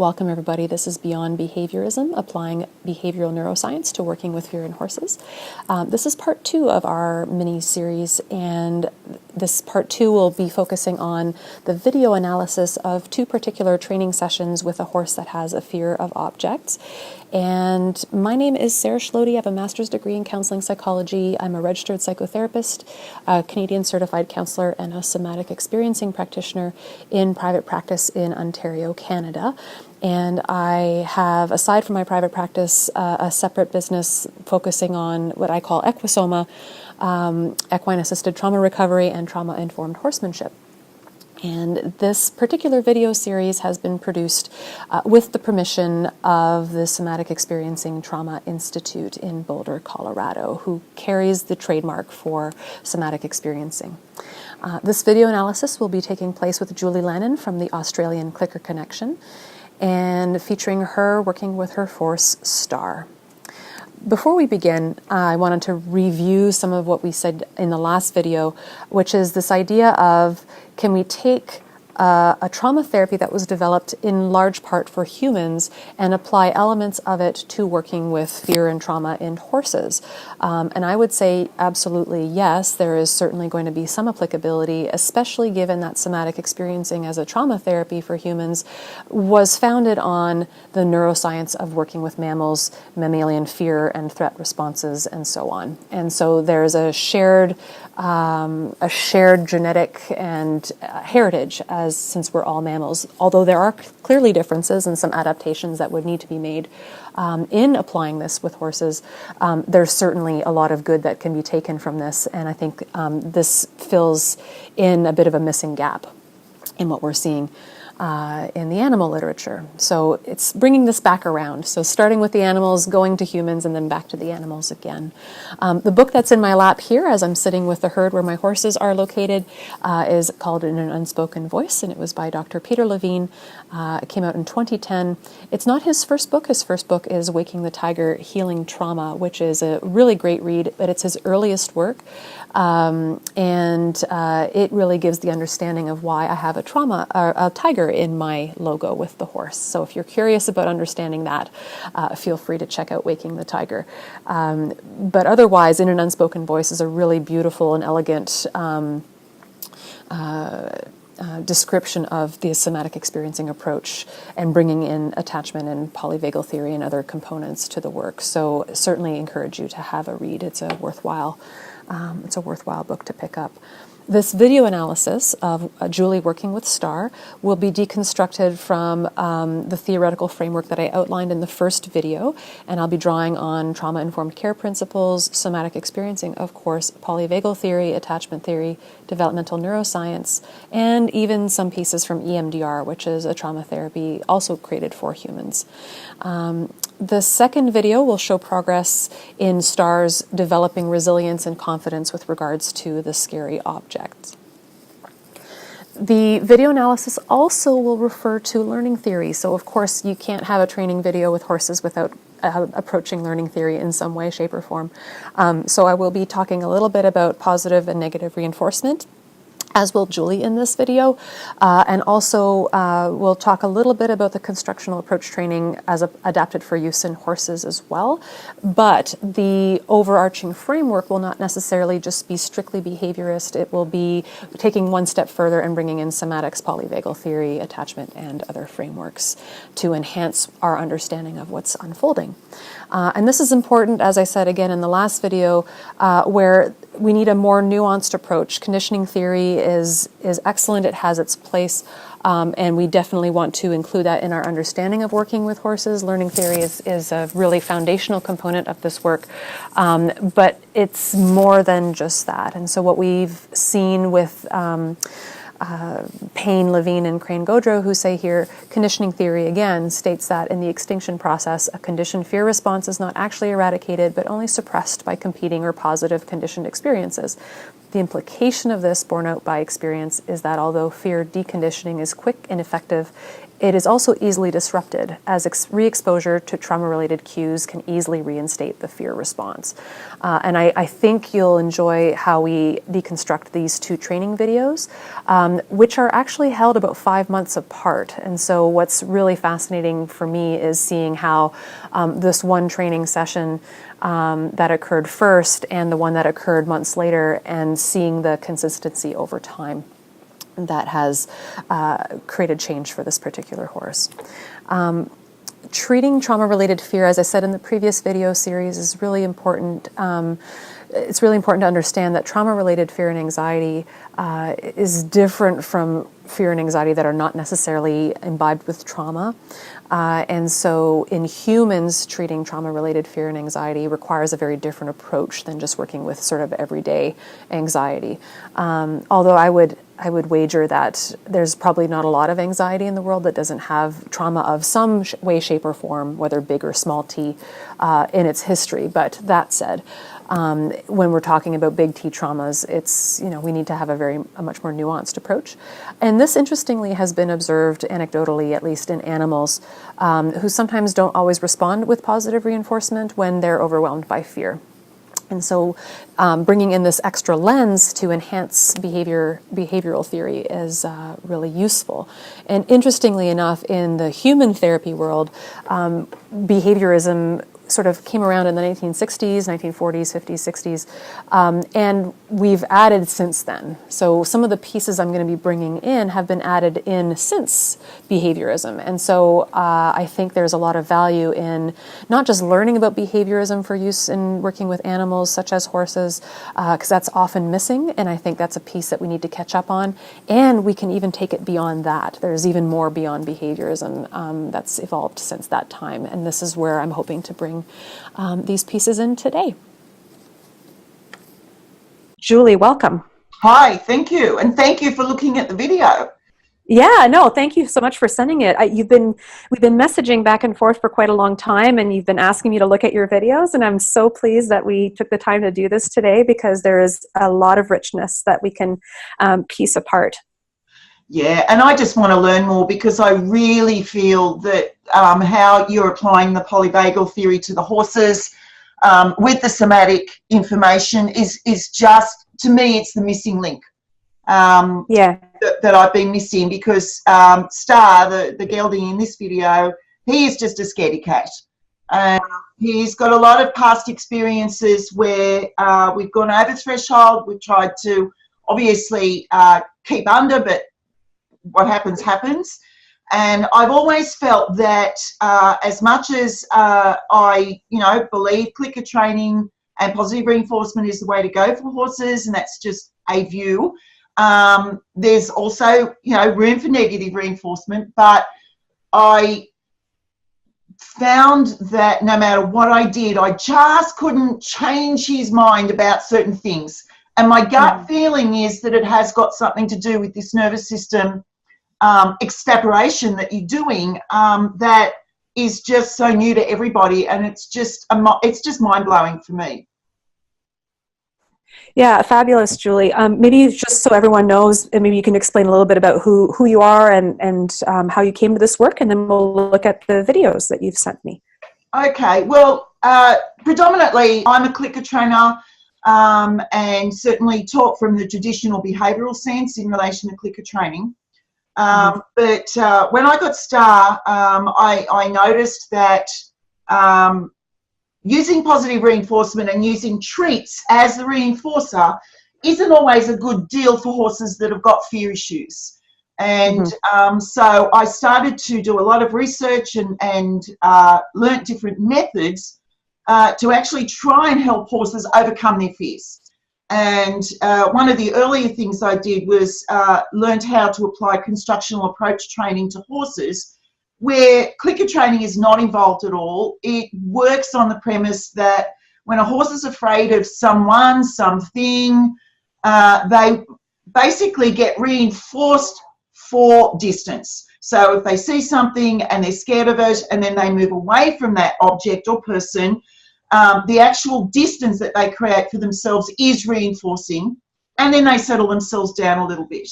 Welcome everybody, this is Beyond Behaviorism, applying behavioral neuroscience to working with fear in horses. This is part 2 of our mini-series, and this part 2 will be focusing on the video analysis of 2 particular training sessions with a horse that has a fear of objects. And my name is Sarah Schlody. I have a master's degree in counseling psychology. I'm a registered psychotherapist, a Canadian certified counselor, and a somatic experiencing practitioner in private practice in Ontario, Canada. And I have, aside from my private practice, a separate business focusing on what I call equisoma, equine-assisted trauma recovery, and trauma-informed horsemanship. And this particular video series has been produced with the permission of the Somatic Experiencing Trauma Institute in Boulder, Colorado, who carries the trademark for somatic experiencing. This video analysis will be taking place with Julie Lannen from the Australian Clicker Connection and featuring her working with her horse, Star. Before we begin, I wanted to review some of what we said in the last video, which is this idea of, can we take a trauma therapy that was developed in large part for humans and apply elements of it to working with fear and trauma in horses? And I would say absolutely yes, there is certainly going to be some applicability, especially given that somatic experiencing as a trauma therapy for humans was founded on the neuroscience of working with mammals, mammalian fear and threat responses, and so on. And so there's a shared genetic and heritage, as since we're all mammals, although there are clearly differences and some adaptations that would need to be made in applying this with horses. There's certainly a lot of good that can be taken from this, and I think this fills in a bit of a missing gap in what we're seeing in the animal literature. So it's bringing this back around. So starting with the animals, going to humans, and then back to the animals again. The book that's in my lap here, as I'm sitting with the herd where my horses are located, is called In an Unspoken Voice, and it was by Dr. Peter Levine. It came out in 2010. It's not his first book. His first book is Waking the Tiger, Healing Trauma, which is a really great read, but it's his earliest work. And it really gives the understanding of why I have a tiger in my logo with the horse. So if you're curious about understanding that, feel free to check out Waking the Tiger. But otherwise, In an Unspoken Voice is a really beautiful and elegant description of the somatic experiencing approach and bringing in attachment and polyvagal theory and other components to the work. So certainly encourage you to have a read. It's a worthwhile book to pick up. This video analysis of Julie working with Star will be deconstructed from the theoretical framework that I outlined in the first video, and I'll be drawing on trauma-informed care principles, somatic experiencing, of course, polyvagal theory, attachment theory, developmental neuroscience, and even some pieces from EMDR, which is a trauma therapy also created for humans. The second video will show progress in Star's developing resilience and confidence with regards to the scary objects. The video analysis also will refer to learning theory. So of course you can't have a training video with horses without approaching learning theory in some way, shape, or form. So I will be talking a little bit about positive and negative reinforcement, as will Julie in this video, and also we'll talk a little bit about the constructional approach training as adapted for use in horses as well. But the overarching framework will not necessarily just be strictly behaviorist. It will be taking one step further and bringing in somatics, polyvagal theory, attachment, and other frameworks to enhance our understanding of what's unfolding. And this is important, as I said again in the last video, where we need a more nuanced approach. Conditioning theory is excellent. It has its place, and we definitely want to include that in our understanding of working with horses. Learning theory is a really foundational component of this work, but it's more than just that. And so what we've seen with Payne, Levine, and Crane-Gaudreau, who say here, conditioning theory again states that in the extinction process, a conditioned fear response is not actually eradicated, but only suppressed by competing or positive conditioned experiences. The implication of this, borne out by experience, is that although fear deconditioning is quick and effective, it is also easily disrupted, as re-exposure to trauma-related cues can easily reinstate the fear response. And I think you'll enjoy how we deconstruct these two training videos, which are actually held about 5 months apart. And so what's really fascinating for me is seeing how this one training session that occurred first and the one that occurred months later, and seeing the consistency over time that has created change for this particular horse. Treating trauma-related fear, as I said in the previous video series, is really important. It's really important to understand that trauma-related fear and anxiety is different from fear and anxiety that are not necessarily imbibed with trauma. And so in humans, treating trauma-related fear and anxiety requires a very different approach than just working with sort of everyday anxiety. Although I would wager that there's probably not a lot of anxiety in the world that doesn't have trauma of some way, shape, or form, whether big or small t, in its history. But that said, when we're talking about big T traumas, it's, we need to have a much more nuanced approach. And this, interestingly, has been observed anecdotally, at least in animals, who sometimes don't always respond with positive reinforcement when they're overwhelmed by fear. And so bringing in this extra lens to enhance behavioral theory is really useful. And interestingly enough, in the human therapy world, behaviorism sort of came around in the 1960s, 1940s, 50s, 60s, and we've added since then. So some of the pieces I'm going to be bringing in have been added in since behaviorism. And so I think there's a lot of value in not just learning about behaviorism for use in working with animals such as horses, because that's often missing, and I think that's a piece that we need to catch up on. And we can even take it beyond that. There's even more beyond behaviorism that's evolved since that time, and this is where I'm hoping to bring these pieces in today. Julie, welcome. Hi, thank you. And thank you for looking at the video. Yeah, no, thank you so much for sending it. We've been messaging back and forth for quite a long time, and you've been asking me to look at your videos, and I'm so pleased that we took the time to do this today, because there is a lot of richness that we can piece apart. Yeah, and I just want to learn more, because I really feel that how you're applying the polyvagal theory to the horses with the somatic information is just, to me, it's the missing link that I've been missing, because Star, the gelding in this video, he is just a scaredy cat. He's got a lot of past experiences where we've gone over threshold, we've tried to obviously keep under, but what happens, happens. And I've always felt that as much as I, believe clicker training and positive reinforcement is the way to go for horses, and that's just a view, there's also, room for negative reinforcement. But I found that no matter what I did, I just couldn't change his mind about certain things. And my gut feeling is that it has got something to do with this nervous system extrapolation that you're doing that is just so new to everybody, and it's just mind-blowing for me. Yeah, fabulous, Julie. Maybe just so everyone knows, and maybe you can explain a little bit about who you are and how you came to this work, and then we'll look at the videos that you've sent me. Okay, well, predominantly I'm a clicker trainer, and certainly taught from the traditional behavioural sense in relation to clicker training. But when I got Star, I noticed that using positive reinforcement and using treats as the reinforcer isn't always a good deal for horses that have got fear issues. And so I started to do a lot of research and learnt different methods to actually try and help horses overcome their fears. And one of the earlier things I did was learned how to apply constructional approach training to horses, where clicker training is not involved at all. It works on the premise that when a horse is afraid of someone, something, they basically get reinforced for distance. So if they see something and they're scared of it, and then they move away from that object or person, the actual distance that they create for themselves is reinforcing, and then they settle themselves down a little bit.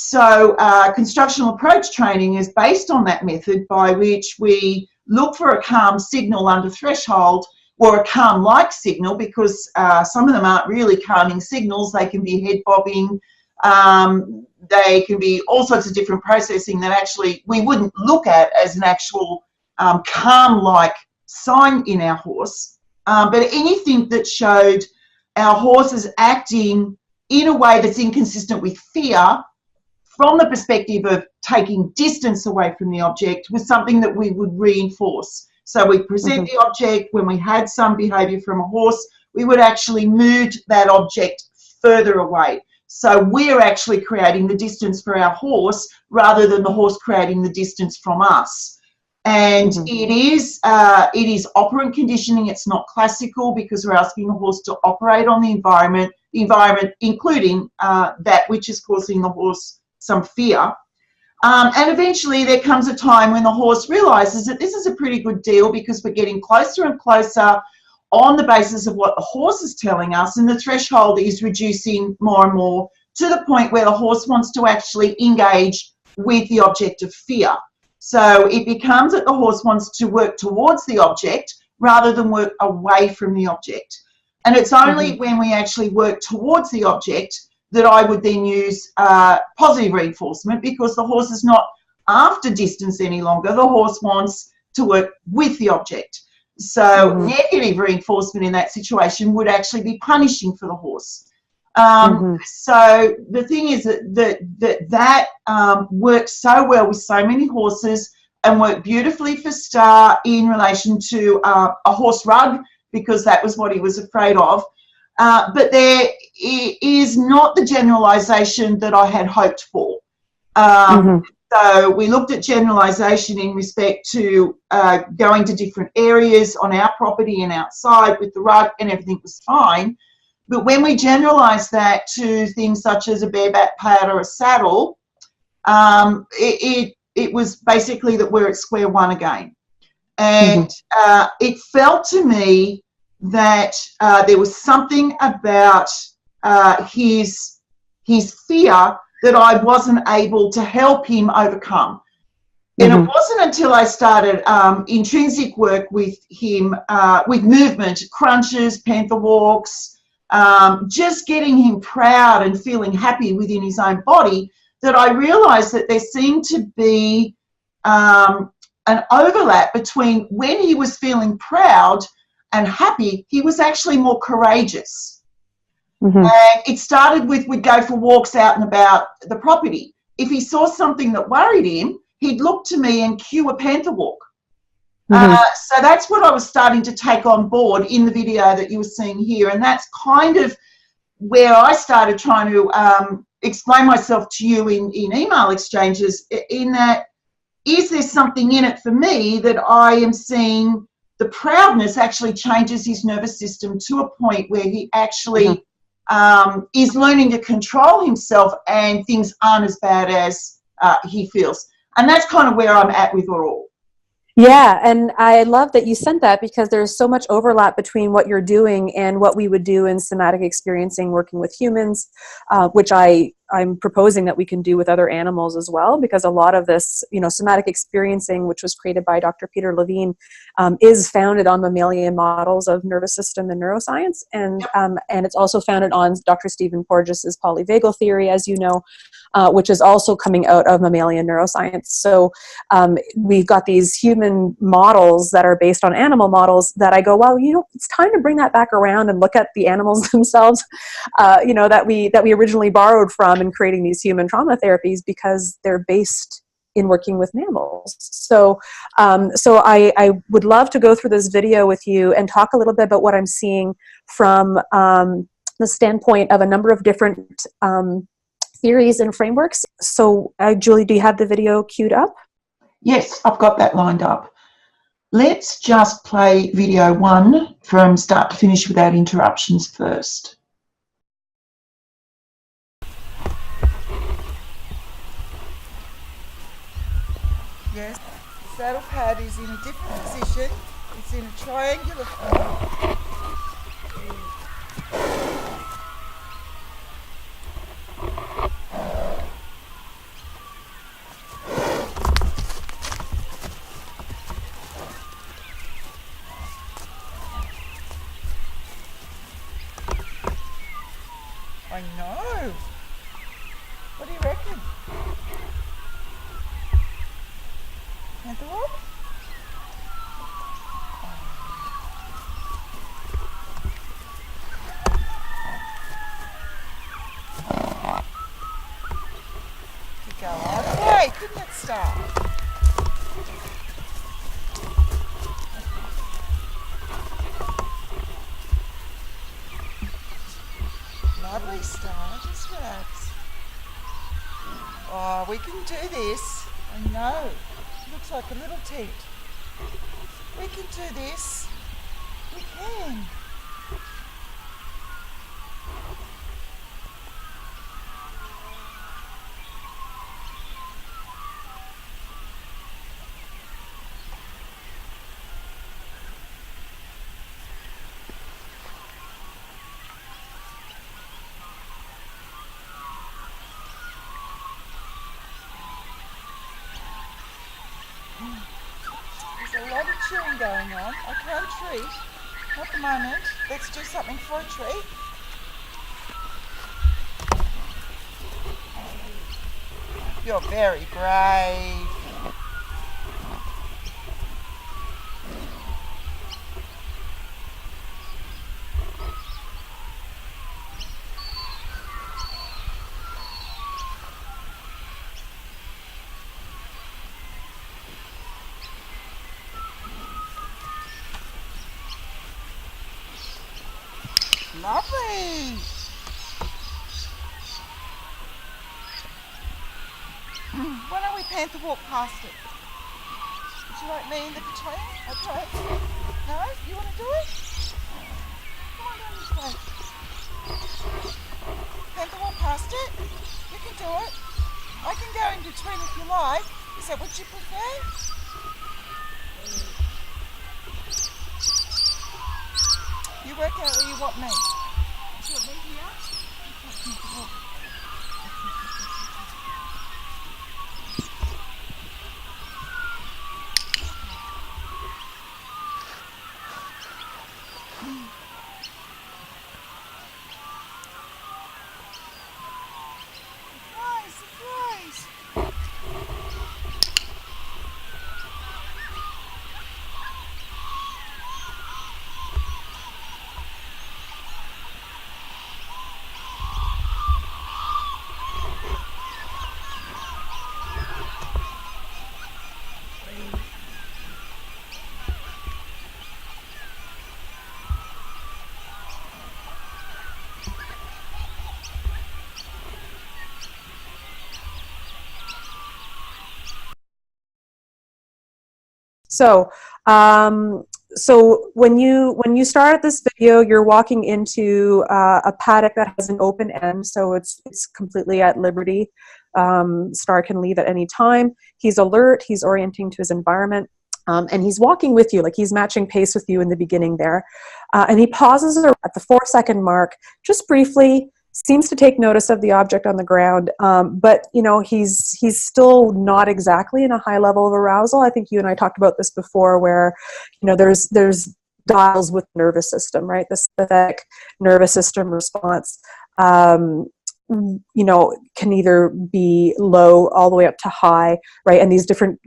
So constructional approach training is based on that method, by which we look for a calm signal under threshold, or a calm-like signal, because some of them aren't really calming signals. They can be head bobbing, they can be all sorts of different processing that actually we wouldn't look at as an actual calm-like sign in our horse. But anything that showed our horses acting in a way that's inconsistent with fear, from the perspective of taking distance away from the object, was something that we would reinforce. So we present the object. When we had some behaviour from a horse, we would actually move that object further away. So we're actually creating the distance for our horse rather than the horse creating the distance from us. And it is operant conditioning. It's not classical, because we're asking the horse to operate on the environment including that which is causing the horse some fear. And eventually there comes a time when the horse realises that this is a pretty good deal, because we're getting closer and closer on the basis of what the horse is telling us, and the threshold is reducing more and more, to the point where the horse wants to actually engage with the object of fear. So it becomes that the horse wants to work towards the object rather than work away from the object. And it's only when we actually work towards the object that I would then use positive reinforcement, because the horse is not after distance any longer. The horse wants to work with the object. So negative reinforcement in that situation would actually be punishing for the horse. So the thing is that works so well with so many horses, and worked beautifully for Star in relation to a horse rug, because that was what he was afraid of. But there is not the generalisation that I had hoped for. So we looked at generalisation in respect to going to different areas on our property and outside with the rug, and everything was fine. But when we generalised that to things such as a bareback pad or a saddle, it was basically that we're at square one again. And it felt to me that there was something about his fear that I wasn't able to help him overcome. And it wasn't until I started intrinsic work with him, with movement, crunches, panther walks, just getting him proud and feeling happy within his own body, that I realised that there seemed to be an overlap between when he was feeling proud and happy, he was actually more courageous. And it started with, we'd go for walks out and about the property. If he saw something that worried him, he'd look to me and cue a panther walk. So that's what I was starting to take on board in the video that you were seeing here. And that's kind of where I started trying to explain myself to you in email exchanges, in that, is there something in it for me that I am seeing the proudness actually changes his nervous system to a point where he actually is learning to control himself, and things aren't as bad as he feels. And that's kind of where I'm at with it all. Yeah, and I love that you sent that, because there's so much overlap between what you're doing and what we would do in somatic experiencing, working with humans, which I'm proposing that we can do with other animals as well, because a lot of this, somatic experiencing, which was created by Dr. Peter Levine, is founded on mammalian models of nervous system and neuroscience, and it's also founded on Dr. Stephen Porges's polyvagal theory, as you know, which is also coming out of mammalian neuroscience. So we've got these human models that are based on animal models that I go, well, it's time to bring that back around and look at the animals themselves, that we originally borrowed from in creating these human trauma therapies, because they're based in working with mammals. So I would love to go through this video with you and talk a little bit about what I'm seeing from the standpoint of a number of different theories and frameworks. So Julie, do you have the video queued up? Yes, I've got that lined up. Let's just play video 1 from start to finish without interruptions first. Yes, the saddle pad is in a different position. It's in a triangular form. I know. What do you reckon? Antelope? Could go either way, couldn't it, Star? Lovely, Star, just relax. Oh, we can do this. I know. Looks like a little tent. We can do this. We can. There's a lot of chewing going on. I can't treat. Not at the moment. Let's do something for a treat. You're very brave. Lovely. Why don't we panther walk past it? Would you like me in the between? Okay. No? You want to do it? Come on down this way. Panther walk past it? You can do it. I can go in between if you like. Is that what you prefer? You work out where you want me. Do you want me here? Surprise! So when you start at this video, you're walking into a paddock that has an open end, so it's completely at liberty. Star can leave at any time. He's alert. He's orienting to his environment, and he's walking with you, like he's matching pace with you in the beginning there. And he pauses at the 4-second mark, just briefly. Seems to take notice of the object on the ground, but you know he's still not exactly in a high level of arousal. I think you and I talked about this before, where you know there's dials with the nervous system, right? The sympathetic nervous system response, you know, can either be low all the way up to high, right? And these different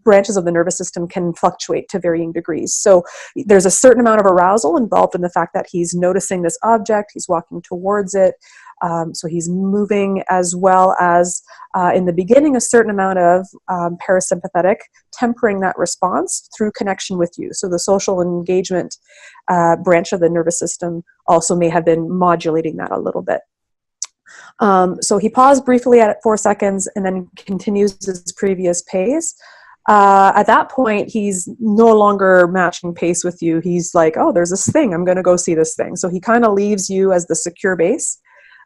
branches of the nervous system can fluctuate to varying degrees. So there's a certain amount of arousal involved in the fact that he's noticing this object, he's walking towards it, so he's moving, as well as in the beginning a certain amount of parasympathetic, tempering that response through connection with you. So the social engagement branch of the nervous system also may have been modulating that a little bit. So he paused briefly at 4 seconds and then continues his previous pace. At that point, he's no longer matching pace with you. He's like, oh, there's this thing. I'm going to go see this thing. So he kind of leaves you as the secure base,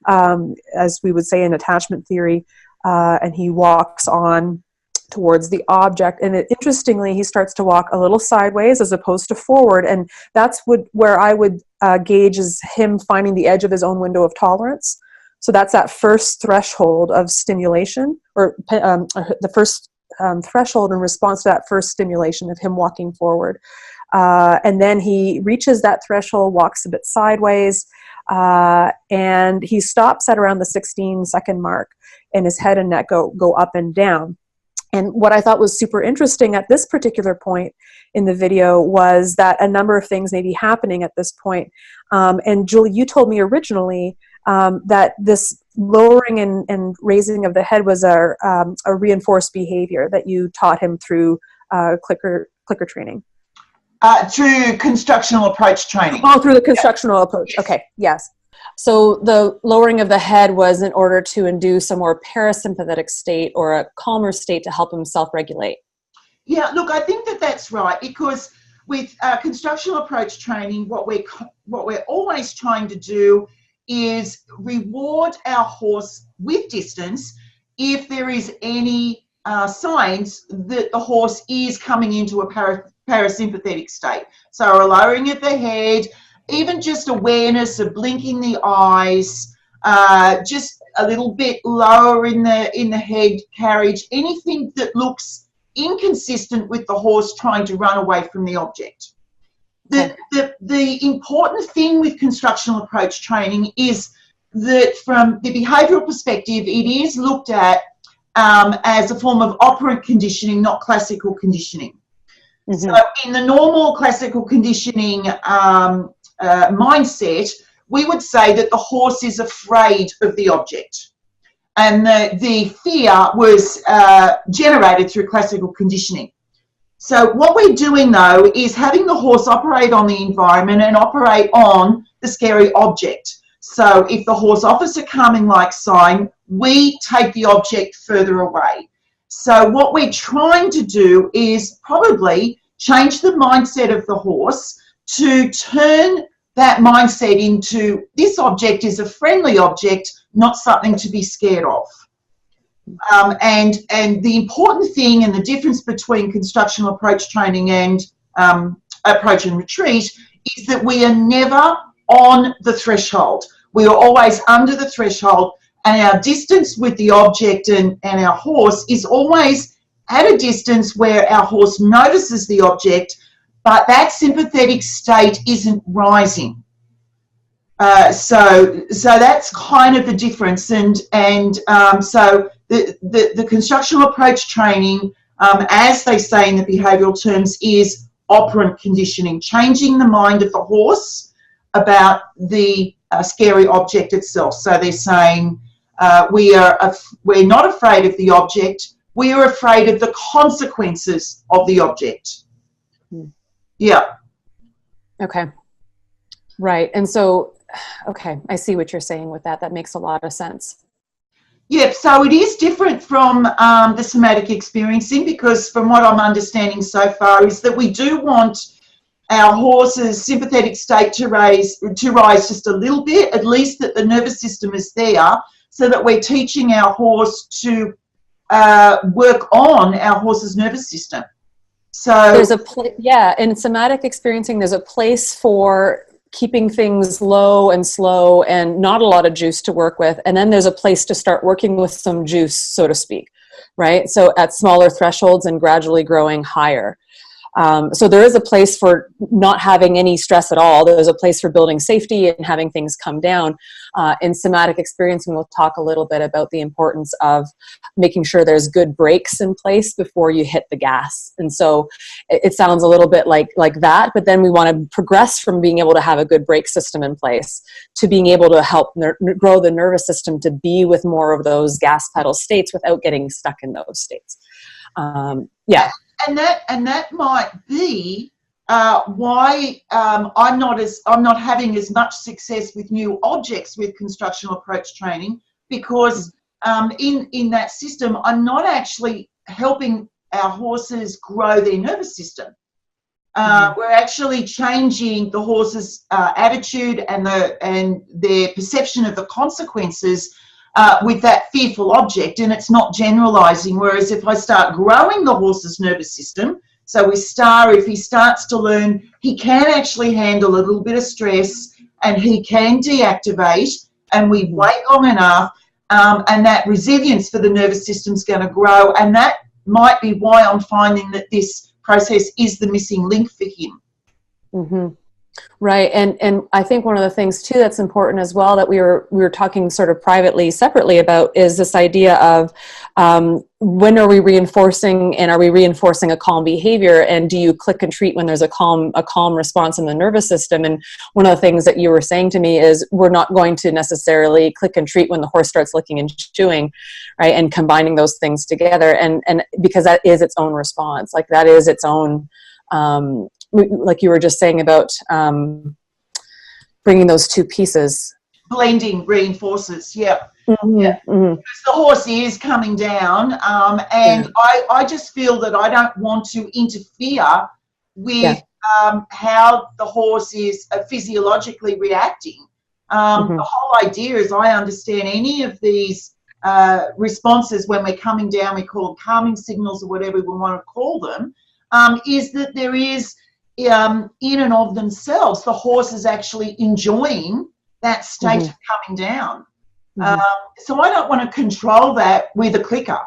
as we would say in attachment theory, and he walks on towards the object. And interestingly, he starts to walk a little sideways as opposed to forward. And that's where I would gauge is him finding the edge of his own window of tolerance. So that's that first threshold of stimulation, or the first threshold in response to that first stimulation of him walking forward. And then he reaches that threshold, walks a bit sideways, and he stops at around the 16-second mark, and his head and neck go up and down. And what I thought was super interesting at this particular point in the video was that a number of things may be happening at this point. And Julie, you told me originally that this lowering and raising of the head was a reinforced behavior that you taught him through clicker training. Through constructional approach training. Oh, through the constructional approach. Okay, yes. So the lowering of the head was in order to induce a more parasympathetic state or a calmer state to help him self-regulate. Yeah, look, I think that's right, because with constructional approach training, what we're always trying to do is reward our horse with distance if there is any signs that the horse is coming into a parasympathetic state. So a lowering of the head, even just awareness of blinking the eyes, just a little bit lower in the head carriage, anything that looks inconsistent with the horse trying to run away from the object. The important thing with constructional approach training is that from the behavioural perspective, it is looked at as a form of operant conditioning, not classical conditioning. Mm-hmm. So in the normal classical conditioning mindset, we would say that the horse is afraid of the object. And the fear was generated through classical conditioning. So what we're doing, though, is having the horse operate on the environment and operate on the scary object. So if the horse offers a calming-like sign, we take the object further away. So what we're trying to do is probably change the mindset of the horse to turn that mindset into this object is a friendly object, not something to be scared of. And the important thing and the difference between constructional approach training and approach and retreat is that we are never on the threshold. We are always under the threshold, and our distance with the object and our horse is always at a distance where our horse notices the object, but that sympathetic state isn't rising. So that's kind of the difference, and so the constructional approach training, as they say in the behavioural terms, is operant conditioning, changing the mind of the horse about the scary object itself. So they're saying we're not afraid of the object, we are afraid of the consequences of the object. Yeah. Okay. Right. And so, okay, I see what you're saying with that. That makes a lot of sense. Yeah, so it is different from the somatic experiencing, because from what I'm understanding so far is that we do want our horse's sympathetic state to rise just a little bit, at least that the nervous system is there, so that we're teaching our horse to work on our horse's nervous system. So there's in somatic experiencing, there's a place for keeping things low and slow and not a lot of juice to work with. And then there's a place to start working with some juice, so to speak, right? So at smaller thresholds and gradually growing higher. So there is a place for not having any stress at all. There's a place for building safety and having things come down. In somatic experiencing, we'll talk a little bit about the importance of making sure there's good brakes in place before you hit the gas. And so it sounds a little bit like that, but then we want to progress from being able to have a good brake system in place to being able to help grow the nervous system to be with more of those gas pedal states without getting stuck in those states. Yeah. And that might be why I'm not having as much success with new objects with constructional approach training, because in that system I'm not actually helping our horses grow their nervous system. We're actually changing the horse's attitude and their perception of the consequences with that fearful object, and it's not generalizing. Whereas if I start growing the horse's nervous system, so if he starts to learn he can actually handle a little bit of stress and he can deactivate, and we wait long enough, and that resilience for the nervous system is going to grow, and that might be why I'm finding that this process is the missing link for him. Mm-hmm. Right, and I think one of the things too that's important as well that we were talking sort of privately, separately about is this idea of when are we reinforcing, and are we reinforcing a calm behavior, and do you click and treat when there's a calm response in the nervous system? And one of the things that you were saying to me is we're not going to necessarily click and treat when the horse starts licking and chewing, right? And combining those things together, and because that is its own response, like that is its own. Like you were just saying about bringing those two pieces. Blending reinforces, yeah. Mm-hmm, yeah. Mm-hmm. Because the horse is coming down, and I just feel that I don't want to interfere with how the horse is physiologically reacting. Mm-hmm. The whole idea is I understand any of these responses when we're coming down, we call them calming signals or whatever we want to call them, is that there is in and of themselves, the horse is actually enjoying that state of coming down. So I don't want to control that with a clicker.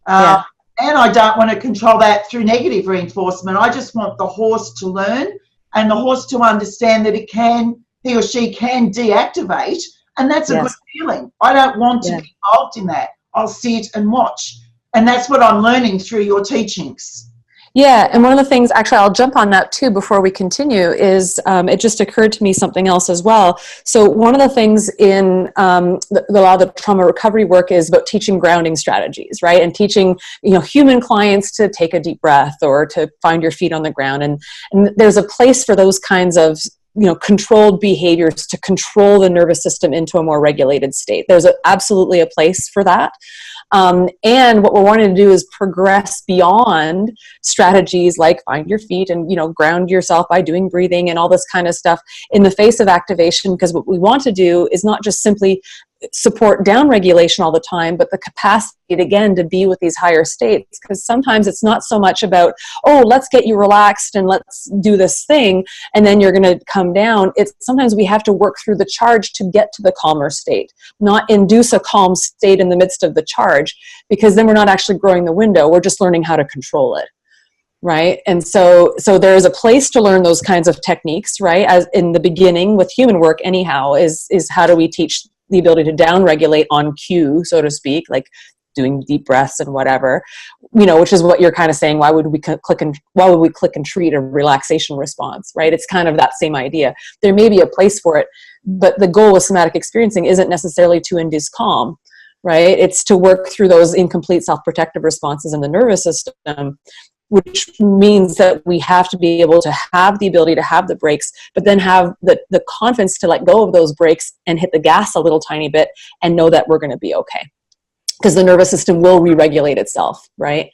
And I don't want to control that through negative reinforcement. I just want the horse to learn and the horse to understand that he or she can deactivate, and that's a good feeling. I don't want to be involved in that. I'll sit and watch. And that's what I'm learning through your teachings. Yeah, and one of the things, actually, I'll jump on that too before we continue, is it just occurred to me something else as well. So one of the things in a lot of the trauma recovery work is about teaching grounding strategies, right? And teaching, human clients to take a deep breath or to find your feet on the ground. And there's a place for those kinds of controlled behaviors to control the nervous system into a more regulated state. There's absolutely a place for that. And what we're wanting to do is progress beyond strategies like find your feet and, ground yourself by doing breathing and all this kind of stuff in the face of activation, because what we want to do is not just simply support down regulation all the time, but the capacity to be with these higher states. Because sometimes it's not so much about, oh, let's get you relaxed and let's do this thing and then you're going to come down. It's sometimes we have to work through the charge to get to the calmer state, not induce a calm state in the midst of the charge, because then we're not actually growing the window. We're just learning how to control it. Right. And so there's a place to learn those kinds of techniques, right? As in the beginning with human work anyhow, is how do we teach the ability to down-regulate on cue, so to speak, like doing deep breaths and whatever, which is what you're kind of saying. Why would we click and treat a relaxation response, right? It's kind of that same idea. There may be a place for it, but the goal with somatic experiencing isn't necessarily to induce calm, right? It's to work through those incomplete self-protective responses in the nervous system, which means that we have to be able to have the ability to have the brakes, but then have the confidence to let go of those brakes and hit the gas a little tiny bit and know that we're going to be okay. Because the nervous system will re-regulate itself, right?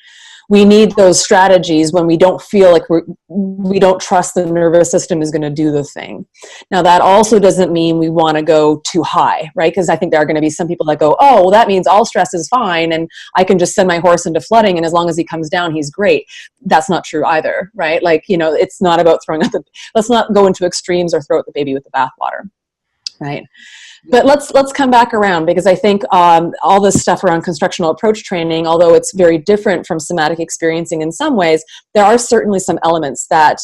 We need those strategies when we don't feel like we don't trust the nervous system is going to do the thing. Now, that also doesn't mean we want to go too high, right? Because I think there are going to be some people that go, oh, well, that means all stress is fine and I can just send my horse into flooding and as long as he comes down, he's great. That's not true either, right? Like, it's not about let's not go into extremes or throw out the baby with the bathwater, right? But let's come back around, because I think all this stuff around constructional approach training, although it's very different from somatic experiencing in some ways, there are certainly some elements that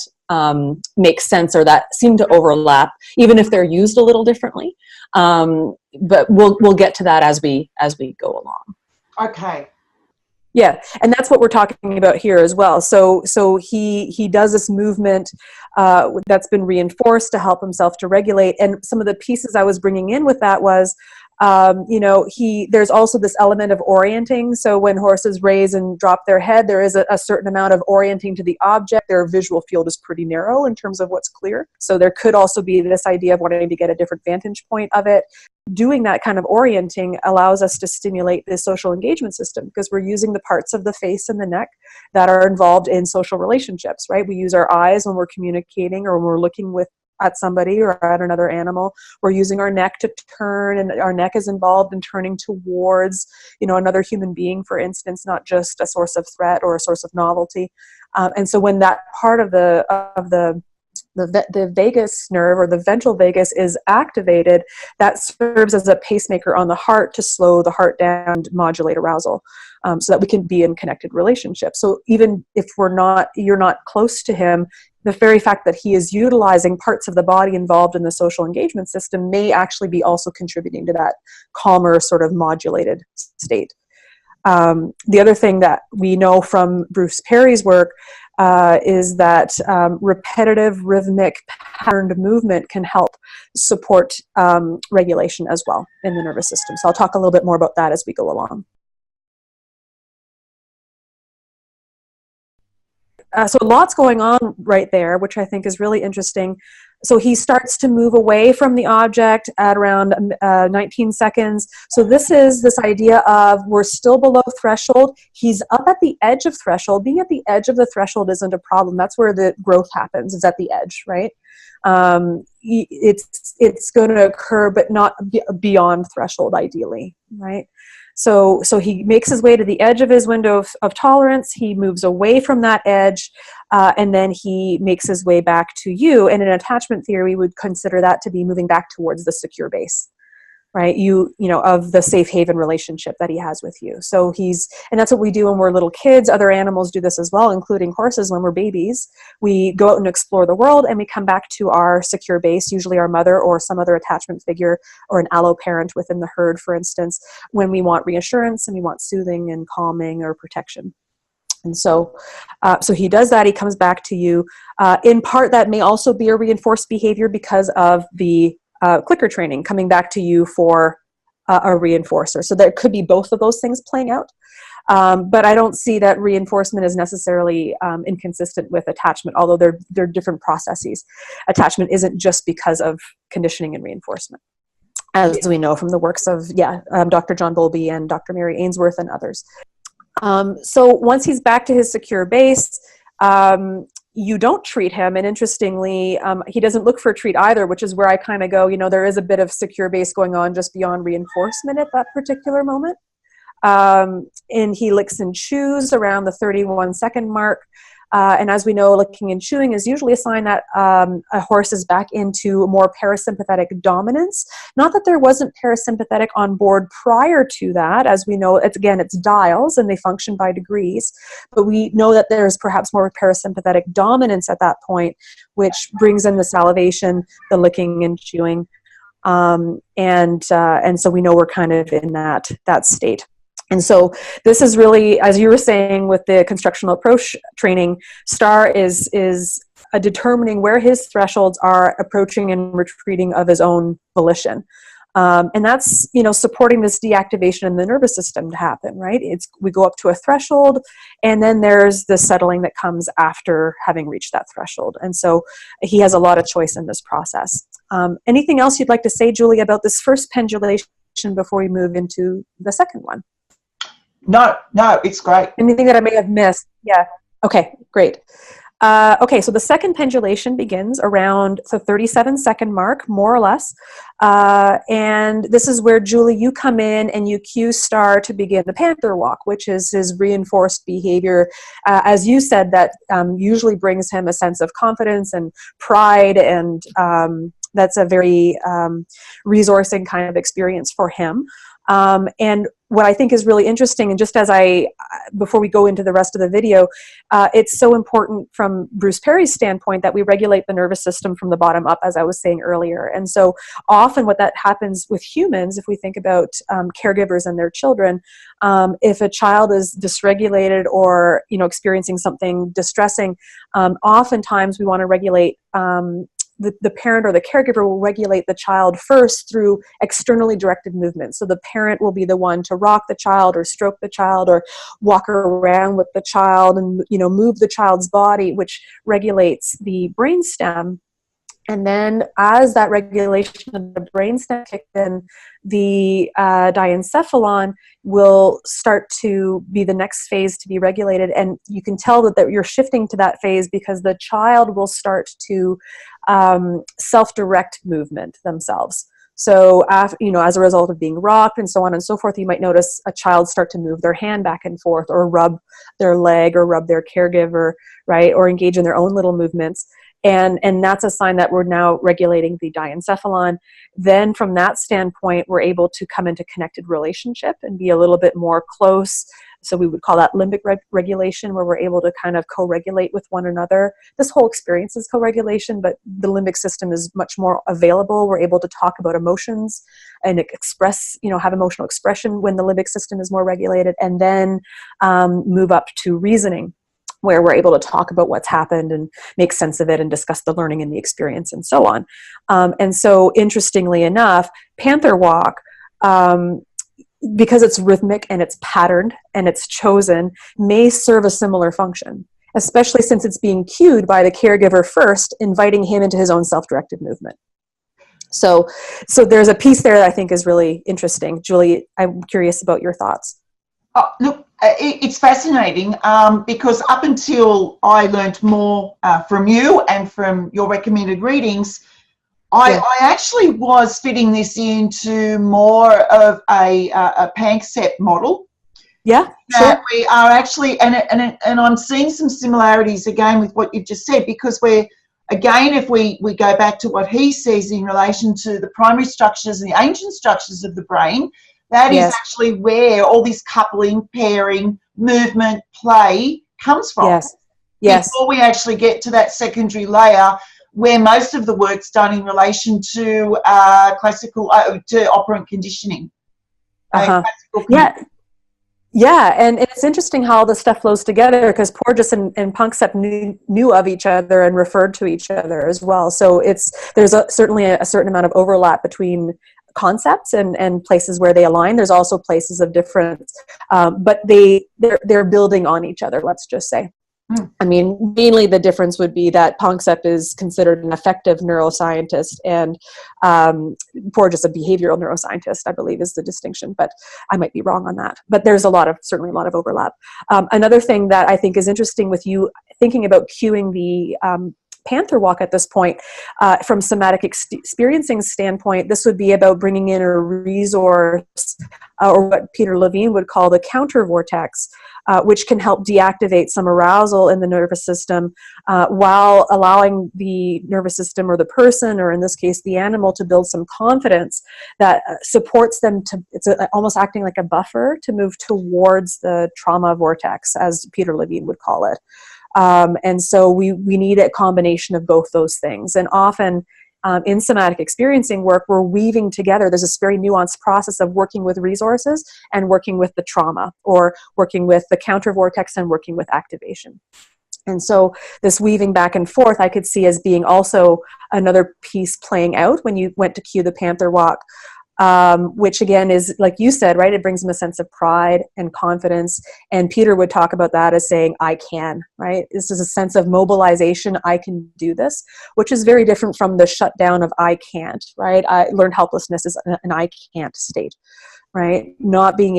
make sense or that seem to overlap, even if they're used a little differently. But we'll get to that as we go along. Okay. Yeah, and that's what we're talking about here as well. So he does this movement that's been reinforced to help himself to regulate. And some of the pieces I was bringing in with that was, there's also this element of orienting. So when horses raise and drop their head, there is a certain amount of orienting to the object. Their visual field is pretty narrow in terms of what's clear. So there could also be this idea of wanting to get a different vantage point of it. Doing that kind of orienting allows us to stimulate the social engagement system, because we're using the parts of the face and the neck that are involved in social relationships, right? We use our eyes when we're communicating or when we're looking at somebody or at another animal. We're using our neck to turn, and our neck is involved in turning towards, another human being, for instance, not just a source of threat or a source of novelty. And so when that part of the the vagus nerve, or the ventral vagus, is activated, that serves as a pacemaker on the heart to slow the heart down and modulate arousal, so that we can be in connected relationships. So even if you're not close to him, the very fact that he is utilizing parts of the body involved in the social engagement system may actually be also contributing to that calmer, sort of modulated state. The other thing that we know from Bruce Perry's work is that repetitive, rhythmic, patterned movement can help support regulation as well in the nervous system. So I'll talk a little bit more about that as we go along. So lots going on right there, which I think is really interesting. So he starts to move away from the object at around 19 seconds. So this is this idea of we're still below threshold. He's up at the edge of threshold. Being at the edge of the threshold isn't a problem. That's where the growth happens, is at the edge, right? It's going to occur, but not beyond threshold, ideally, right? So he makes his way to the edge of his window of tolerance. He moves away from that edge, and then he makes his way back to you. And in attachment theory, we would consider that to be moving back towards the secure base, right? You know, of the safe haven relationship that he has with you. So and that's what we do when we're little kids. Other animals do this as well, including horses. When we're babies, we go out and explore the world, and we come back to our secure base, usually our mother or some other attachment figure, or an allo parent within the herd, for instance, when we want reassurance and we want soothing and calming or protection. And so he does that. He comes back to you. In part, that may also be a reinforced behavior because of the clicker training, coming back to you for a reinforcer. So there could be both of those things playing out. But I don't see that reinforcement is necessarily inconsistent with attachment, although they're different processes. Attachment isn't just because of conditioning and reinforcement, as we know from the works of Dr. John Bowlby and Dr. Mary Ainsworth and others. So once he's back to his secure base, you don't treat him. And interestingly, he doesn't look for a treat either, which is where I kind of go, there is a bit of secure base going on just beyond reinforcement at that particular moment. And he licks and chews around the 31-second mark. And as we know, licking and chewing is usually a sign that a horse is back into more parasympathetic dominance. Not that there wasn't parasympathetic on board prior to that. As we know, it's dials and they function by degrees. But we know that there's perhaps more parasympathetic dominance at that point, which brings in the salivation, the licking and chewing. And so we know we're kind of in that state. And so this is really, as you were saying, with the constructional approach training, STAR is determining where his thresholds are approaching and retreating of his own volition. And that's, supporting this deactivation in the nervous system to happen, right? We go up to a threshold, and then there's the settling that comes after having reached that threshold. And so he has a lot of choice in this process. Anything else you'd like to say, Julie, about this first pendulation before we move into the second one? No, it's great. Anything that I may have missed? Yeah. Okay, great. Okay, so the second pendulation begins around the 37-second mark, more or less. And this is where, Julie, you come in and you cue STAR to begin the panther walk, which is his reinforced behavior. As you said, that usually brings him a sense of confidence and pride, and that's a very resourcing kind of experience for him. And what I think is really interesting, and just before we go into the rest of the video, it's so important from Bruce Perry's standpoint that we regulate the nervous system from the bottom up, as I was saying earlier. And so often what that happens with humans, if we think about caregivers and their children, if a child is dysregulated or, experiencing something distressing, oftentimes we want to regulate the parent or the caregiver will regulate the child first through externally directed movements. So the parent will be the one to rock the child or stroke the child or walk around with the child and, move the child's body, which regulates the brainstem. And then as that regulation of the brainstem kicks in, the diencephalon will start to be the next phase to be regulated. And you can tell that you're shifting to that phase because the child will start to self-direct movement themselves. So, as a result of being rocked and so on and so forth, you might notice a child start to move their hand back and forth, or rub their leg, or rub their caregiver, right, or engage in their own little movements. And that's a sign that we're now regulating the diencephalon. Then from that standpoint, we're able to come into connected relationship and be a little bit more close. So we would call that limbic regulation, where we're able to kind of co-regulate with one another. This whole experience is co-regulation, but the limbic system is much more available. We're able to talk about emotions and express, have emotional expression when the limbic system is more regulated, and then move up to reasoning, where we're able to talk about what's happened and make sense of it and discuss the learning and the experience and so on. And so interestingly enough, Panther Walk, because it's rhythmic and it's patterned and it's chosen, may serve a similar function, especially since it's being cued by the caregiver first, inviting him into his own self-directed movement. So there's a piece there that I think is really interesting. Julie, I'm curious about your thoughts. Oh, look, it's fascinating because up until I learned more from you and from your recommended readings, I actually was fitting this into more of a Panksepp model. Yeah, that we are actually, and I'm seeing some similarities again with what you've just said, because if we go back to what he says in relation to the primary structures and the ancient structures of the brain, that is actually where all this coupling, pairing, movement, play comes from. Yes. Before we actually get to that secondary layer, where most of the work's done in relation to classical, to operant conditioning. Yeah, and it's interesting how the stuff flows together, because Porges and Panksepp knew of each other and referred to each other as well. So there's certainly a certain amount of overlap between concepts and places where they align. There's also places of difference, but they're building on each other, let's just say. I mean, mainly the difference would be that Panksepp is considered an affective neuroscientist, and Porges a behavioral neuroscientist, I believe, is the distinction, but I might be wrong on that. But there's certainly a lot of overlap. Another thing that I think is interesting with you thinking about cueing the Panther Walk at this point, from somatic experiencing standpoint, this would be about bringing in a resource, or what Peter Levine would call the counter vortex, which can help deactivate some arousal in the nervous system, while allowing the nervous system or the person, or in this case the animal, to build some confidence that supports them it's almost acting like a buffer to move towards the trauma vortex, as Peter Levine would call it. And so we need a combination of both those things. And often in somatic experiencing work, we're weaving together. There's this very nuanced process of working with resources and working with the trauma, or working with the counter vortex and working with activation. And so this weaving back and forth I could see as being also another piece playing out when you went to cue the Panther Walk. Which again is, like you said, right, it brings them a sense of pride and confidence. And Peter would talk about that as saying, I can, right? This is a sense of mobilization, I can do this, which is very different from the shutdown of I can't, right? Learned helplessness is an I can't state, right?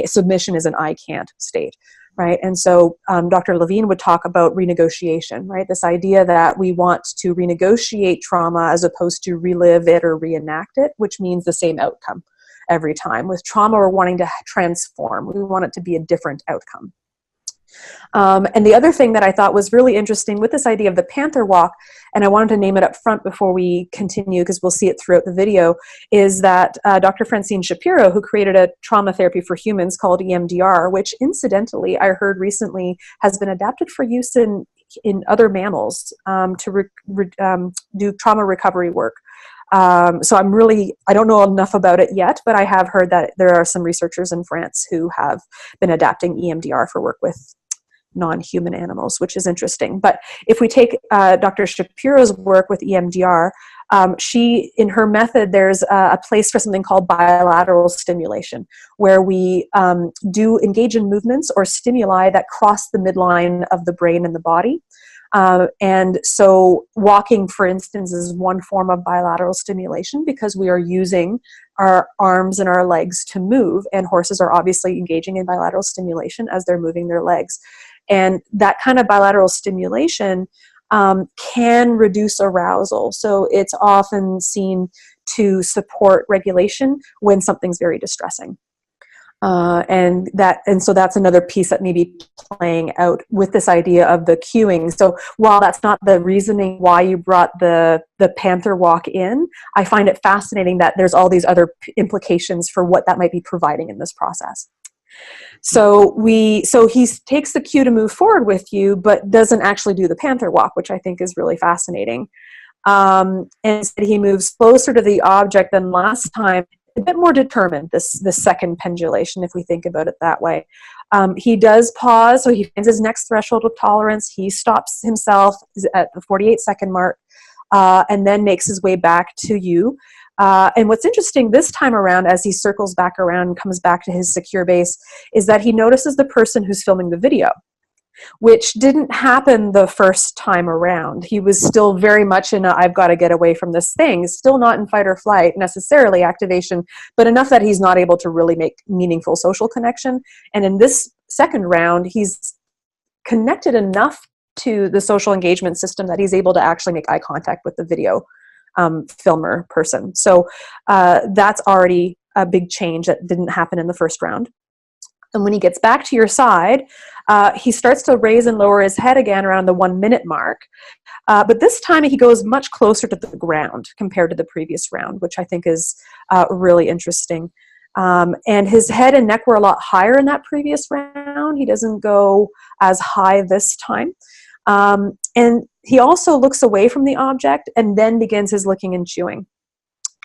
Submission is an I can't state. Right. And so Dr. Levine would talk about renegotiation, right? This idea that we want to renegotiate trauma as opposed to relive it or reenact it, which means the same outcome every time. With trauma, we're wanting to transform. We want it to be a different outcome. And the other thing that I thought was really interesting with this idea of the Panther Walk, and I wanted to name it up front before we continue because we'll see it throughout the video, is that Dr. Francine Shapiro, who created a trauma therapy for humans called EMDR, which incidentally I heard recently has been adapted for use in other mammals to do trauma recovery work. So I don't know enough about it yet, but I have heard that there are some researchers in France who have been adapting EMDR for work with non-human animals, which is interesting. But if we take Dr. Shapiro's work with EMDR, in her method, there's a place for something called bilateral stimulation, where we do engage in movements or stimuli that cross the midline of the brain and the body. And so walking, for instance, is one form of bilateral stimulation because we are using our arms and our legs to move, and horses are obviously engaging in bilateral stimulation as they're moving their legs. And that kind of bilateral stimulation can reduce arousal. So it's often seen to support regulation when something's very distressing. And so that's another piece that may be playing out with this idea of the cueing. So while that's not the reasoning why you brought the panther walk in, I find it fascinating that there's all these other implications for what that might be providing in this process. So he takes the cue to move forward with you, but doesn't actually do the panther walk, which I think is really fascinating. And instead he moves closer to the object than last time, a bit more determined, this second pendulation, if we think about it that way. He does pause, so he finds his next threshold of tolerance. He stops himself at the 48-second mark, and then makes his way back to you. And what's interesting this time around, as he circles back around and comes back to his secure base, is that he notices the person who's filming the video, which didn't happen the first time around. He was still very much in a, I've got to get away from this thing, still not in fight or flight necessarily activation, but enough that he's not able to really make meaningful social connection. And in this second round, he's connected enough to the social engagement system that he's able to actually make eye contact with the video filmer person. So that's already a big change that didn't happen in the first round. And when he gets back to your side, he starts to raise and lower his head again around the 1 minute mark. But this time he goes much closer to the ground compared to the previous round, which I think is really interesting. And his head and neck were a lot higher in that previous round. He doesn't go as high this time. And he also looks away from the object and then begins his licking and chewing.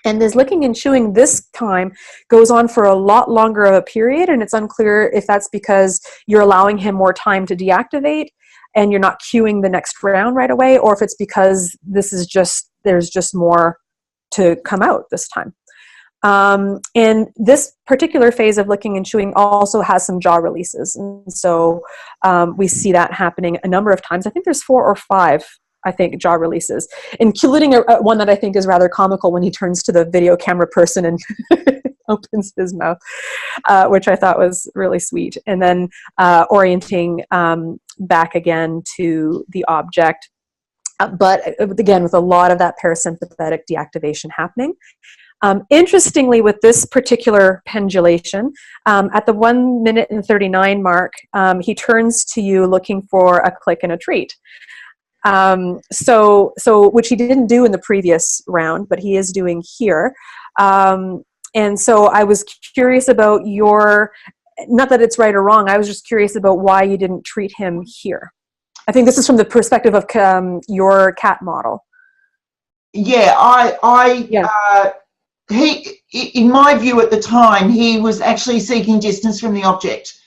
And this licking and chewing this time goes on for a lot longer of a period, and it's unclear if that's because you're allowing him more time to deactivate and you're not cueing the next round right away, or if it's because there's just more to come out this time. And this particular phase of licking and chewing also has some jaw releases. And so we see that happening a number of times. I think there's 4 or 5, I think, jaw releases, including one that I think is rather comical when he turns to the video camera person and opens his mouth, which I thought was really sweet. And then orienting back again to the object, but again, with a lot of that parasympathetic deactivation happening. Interestingly, with this particular pendulation, at the 1 minute and 39 mark, he turns to you looking for a click and a treat. So which he didn't do in the previous round, but he is doing here. And so I was curious about not that it's right or wrong, I was just curious about why you didn't treat him here. I think this is from the perspective of your cat model. Yeah, he, in my view at the time, he was actually seeking distance from the object.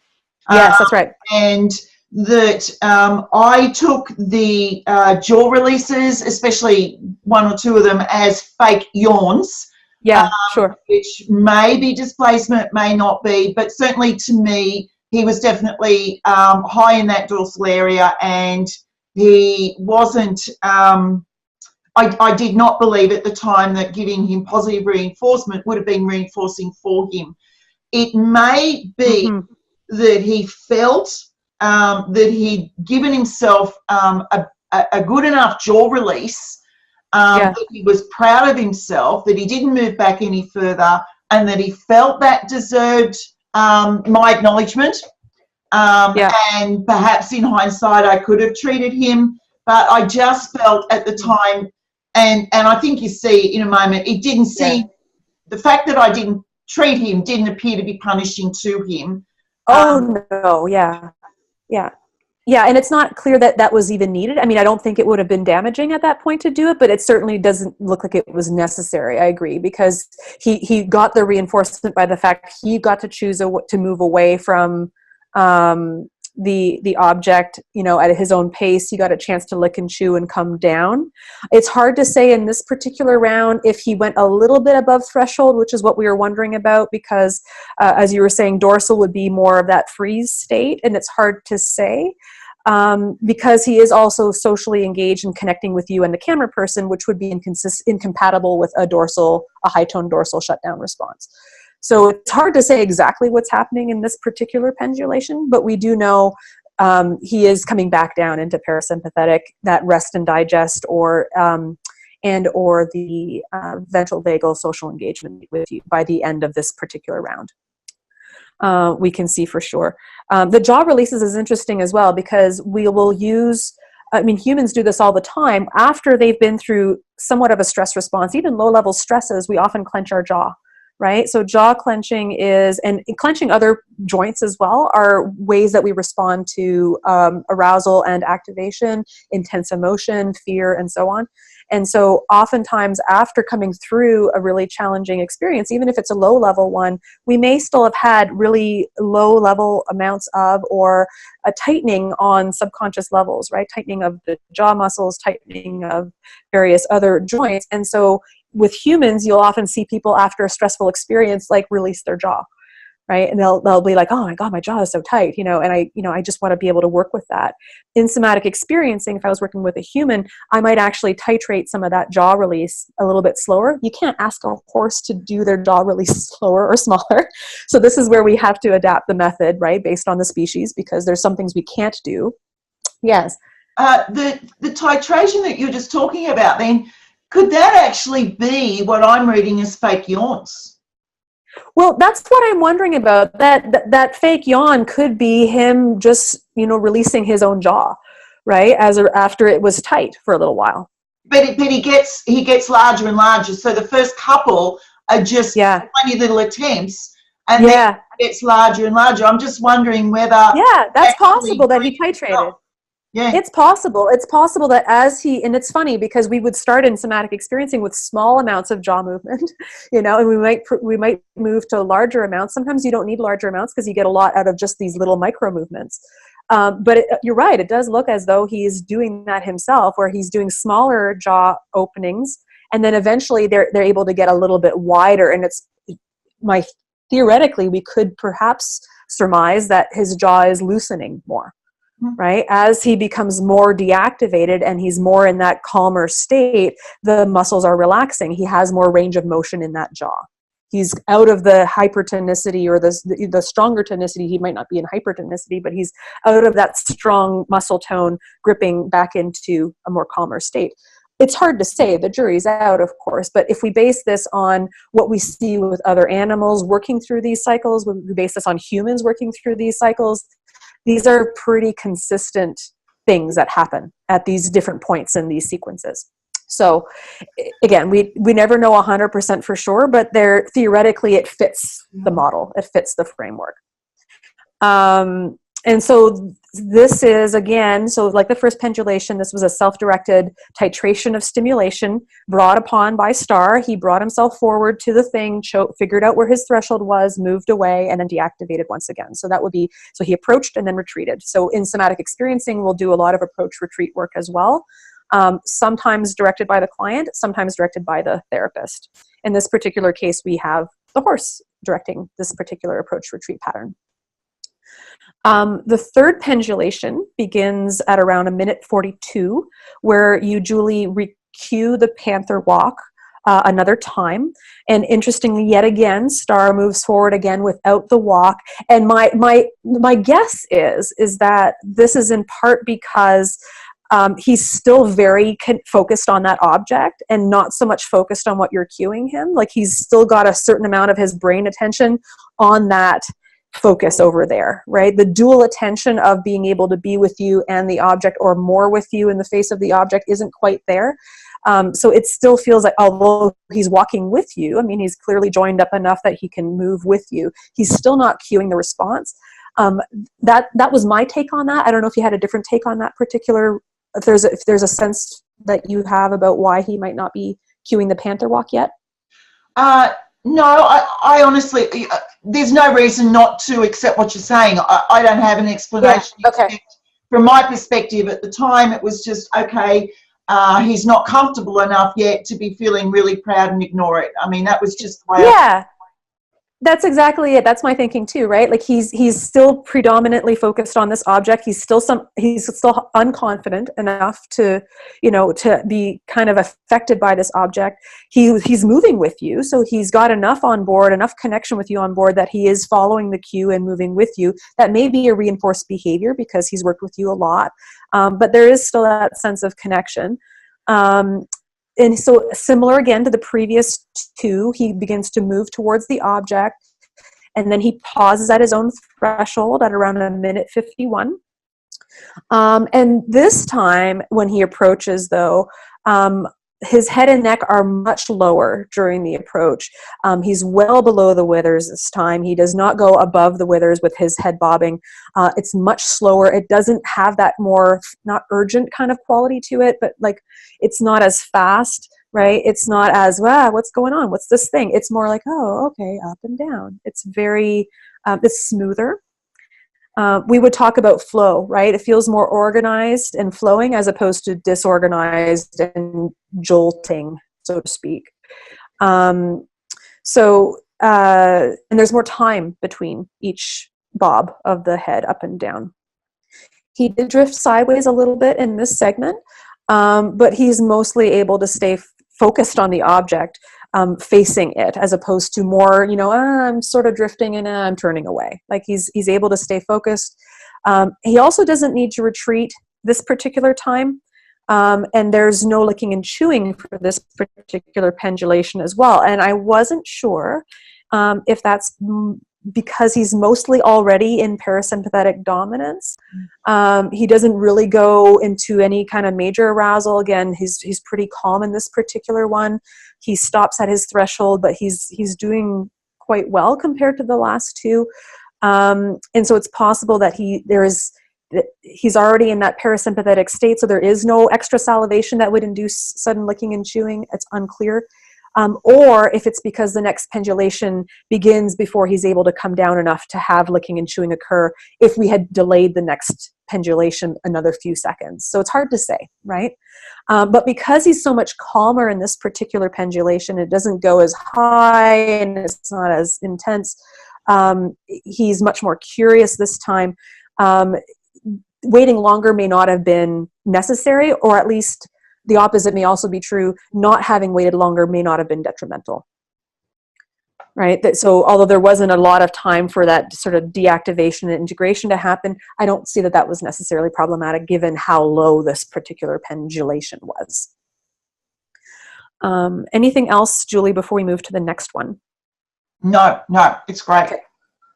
Yes, that's right. And that I took the jaw releases, especially 1 or 2 of them, as fake yawns. Yeah, sure. Which may be displacement, may not be, but certainly to me, he was definitely high in that dorsal area, and he wasn't, I did not believe at the time that giving him positive reinforcement would have been reinforcing for him. It may be that he felt that he'd given himself a good enough jaw release, that he was proud of himself, that he didn't move back any further, and that he felt that deserved my acknowledgement. And perhaps in hindsight I could have treated him, but I just felt at the time, and I think you see in a moment, it didn't seem, the fact that I didn't treat him didn't appear to be punishing to him. No, and it's not clear that that was even needed. I mean, I don't think it would have been damaging at that point to do it, but it certainly doesn't look like it was necessary. I agree, because he got the reinforcement by the fact he got to choose to move away from the object, at his own pace. He got a chance to lick and chew and come down. It's hard to say in this particular round if he went a little bit above threshold, which is what we were wondering about, because as you were saying, dorsal would be more of that freeze state, and it's hard to say because he is also socially engaged and connecting with you and the camera person, which would be incompatible with a high-tone dorsal shutdown response. So it's hard to say exactly what's happening in this particular pendulation, but we do know he is coming back down into parasympathetic, that rest and digest, or the ventral vagal social engagement with you by the end of this particular round. we can see for sure. The jaw releases is interesting as well, because we will use, I mean, humans do this all the time. After they've been through somewhat of a stress response, even low-level stresses, we often clench our jaw, right? So jaw clenching is, and clenching other joints as well, are ways that we respond to arousal and activation, intense emotion, fear, and so on. And so oftentimes after coming through a really challenging experience, even if it's a low-level one, we may still have had really low-level amounts of, or a tightening on subconscious levels, right? Tightening of the jaw muscles, tightening of various other joints. And so with humans, you'll often see people after a stressful experience, like, release their jaw, right? And they'll be like, oh my God, my jaw is so tight, and I just want to be able to work with that. In somatic experiencing, if I was working with a human, I might actually titrate some of that jaw release a little bit slower. You can't ask a horse to do their jaw release slower or smaller. So this is where we have to adapt the method, right? Based on the species, because there's some things we can't do. Yes. The titration that you're just talking about, then, could that actually be what I'm reading as fake yawns? Well, that's what I'm wondering about. That fake yawn could be him just, releasing his own jaw, right? After it was tight for a little while. But he gets larger and larger. So the first couple are just tiny little attempts, and then it gets larger and larger. I'm just wondering whether that's possible that he titrated. Yeah. It's possible. It's possible that and it's funny because we would start in somatic experiencing with small amounts of jaw movement, and we might move to larger amounts. Sometimes you don't need larger amounts because you get a lot out of just these little micro movements. But you're right. It does look as though he's doing that himself, where he's doing smaller jaw openings, and then eventually they're able to get a little bit wider. And theoretically, we could perhaps surmise that his jaw is loosening more. Right? As he becomes more deactivated and he's more in that calmer state, the muscles are relaxing. He has more range of motion in that jaw. He's out of the hypertonicity or the stronger tonicity. He might not be in hypertonicity, but he's out of that strong muscle tone, gripping back into a more calmer state. It's hard to say. The jury's out, of course. But if we base this on what we see with other animals working through these cycles, we base this on humans working through these cycles, these are pretty consistent things that happen at these different points in these sequences. So again, we never know 100% for sure, but theoretically it fits the model. It fits the framework. And so this is, again, so like the first pendulation, this was a self-directed titration of stimulation brought upon by Star. He brought himself forward to the thing, figured out where his threshold was, moved away, and then deactivated once again. So that would be, so he approached and then retreated. So in somatic experiencing, we'll do a lot of approach retreat work as well. Sometimes directed by the client, sometimes directed by the therapist. In this particular case, we have the horse directing this particular approach retreat pattern. The third pendulation begins at around 1:42, where you, Julie, recue the panther walk another time. And interestingly, yet again, Star moves forward again without the walk. And my guess is that this is in part because he's still very focused on that object and not so much focused on what you're cueing him. Like, he's still got a certain amount of his brain attention on that focus over there, right? The dual attention of being able to be with you and the object, or more with you in the face of the object, isn't quite there. So it still feels like, although he's walking with you, I mean, he's clearly joined up enough that he can move with you, he's still not cueing the response. That was my take on that. I don't know if you had a different take on that particular, if there's a sense that you have about why he might not be cueing the panther walk yet. No, I honestly, there's no reason not to accept what you're saying. I don't have an explanation. Yeah, okay. From my perspective at the time, it was just, okay, he's not comfortable enough yet to be feeling really proud and ignore it. I mean, that was just the way. Yeah. That's exactly it. That's my thinking too, right? Like, he's still predominantly focused on this object. He's still unconfident enough to be kind of affected by this object. He's moving with you, so he's got enough on board, enough connection with you on board, that he is following the cue and moving with you. That may be a reinforced behavior because he's worked with you a lot, but there is still that sense of connection. And so, similar again to the previous two, he begins to move towards the object. and then he pauses at his own threshold at around 1:51. And this time, when he approaches, though, his head and neck are much lower during the approach. He's well below the withers this time. He does not go above the withers with his head bobbing. It's much slower. It doesn't have that more, not urgent kind of quality to it, but like it's not as fast, right? It's not as, wow, what's going on? What's this thing? It's more like, oh, okay, up and down. It's very, it's smoother. We would talk about flow, right? It feels more organized and flowing as opposed to disorganized and jolting, so to speak. And there's more time between each bob of the head up and down. He did drift sideways a little bit in this segment, but he's mostly able to stay focused on the object, facing it, as opposed to more, I'm sort of drifting and I'm turning away. Like he's able to stay focused. He also doesn't need to retreat this particular time. And there's no licking and chewing for this particular pendulation as well. And I wasn't sure if that's because he's mostly already in parasympathetic dominance. He doesn't really go into any kind of major arousal. Again, he's pretty calm in this particular one. He stops at his threshold, but he's doing quite well compared to the last two. And so it's possible that he's already in that parasympathetic state, so there is no extra salivation that would induce sudden licking and chewing. It's unclear. Or if it's because the next pendulation begins before he's able to come down enough to have licking and chewing occur if we had delayed the next pendulation another few seconds. So it's hard to say, right? But because he's so much calmer in this particular pendulation, it doesn't go as high and it's not as intense. He's much more curious this time. Waiting longer may not have been necessary, or at least the opposite may also be true. Not having waited longer may not have been detrimental, right? So although there wasn't a lot of time for that sort of deactivation and integration to happen, I don't see that was necessarily problematic given how low this particular pendulation was. Anything else, Julie, before we move to the next one? No, it's great. Okay.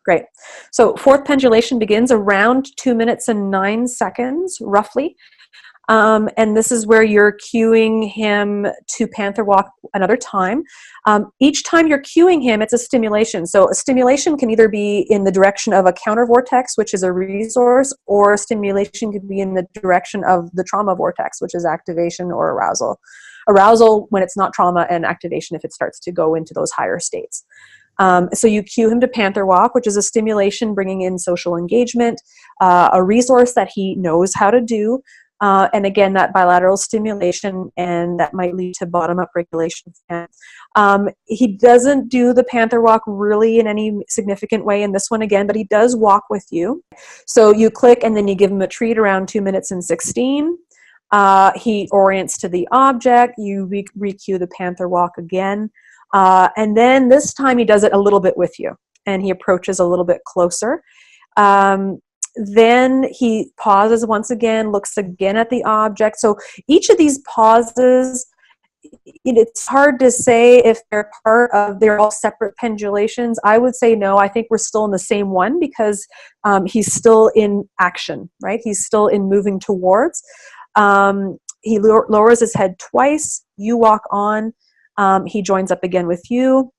Great. So fourth pendulation begins around 2 minutes and 9 seconds, roughly. And this is where you're cueing him to panther walk another time. Each time you're cueing him, it's a stimulation. So a stimulation can either be in the direction of a counter vortex, which is a resource, or a stimulation could be in the direction of the trauma vortex, which is activation or arousal. Arousal when it's not trauma, and activation if it starts to go into those higher states. So you cue him to panther walk, which is a stimulation bringing in social engagement, a resource that he knows how to do, and again, that bilateral stimulation, and that might lead to bottom-up regulation. He doesn't do the panther walk really in any significant way in this one again, but he does walk with you. So you click and then you give him a treat around 2 minutes and 16. He orients to the object. You re-cue the panther walk again. And then this time he does it a little bit with you, and he approaches a little bit closer. Then he pauses once again, looks again at the object. So each of these pauses, it's hard to say if they're all separate pendulations. I would say no. I think we're still in the same one because he's still in action, right? He's still in moving towards. He lowers his head twice. You walk on. He joins up again with you.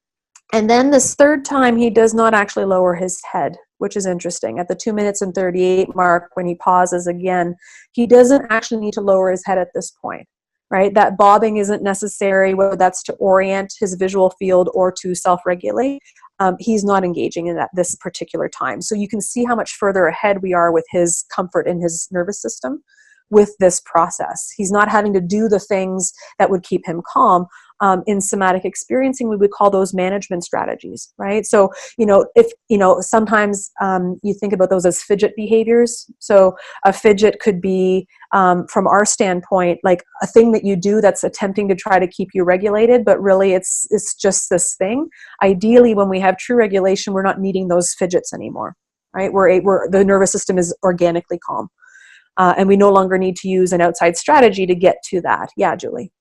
And then this third time, he does not actually lower his head, which is interesting. At the 2 minutes and 38 mark, when he pauses again, he doesn't actually need to lower his head at this point, right? That bobbing isn't necessary, whether that's to orient his visual field or to self-regulate. He's not engaging in this particular time. So you can see how much further ahead we are with his comfort in his nervous system with this process. He's not having to do the things that would keep him calm. In somatic experiencing, we would call those management strategies, right? So, sometimes you think about those as fidget behaviors. So a fidget could be, from our standpoint, like a thing that you do that's attempting to try to keep you regulated, but really it's just this thing. Ideally, when we have true regulation, we're not needing those fidgets anymore, right? The nervous system is organically calm. And we no longer need to use an outside strategy to get to that. Yeah, Julie.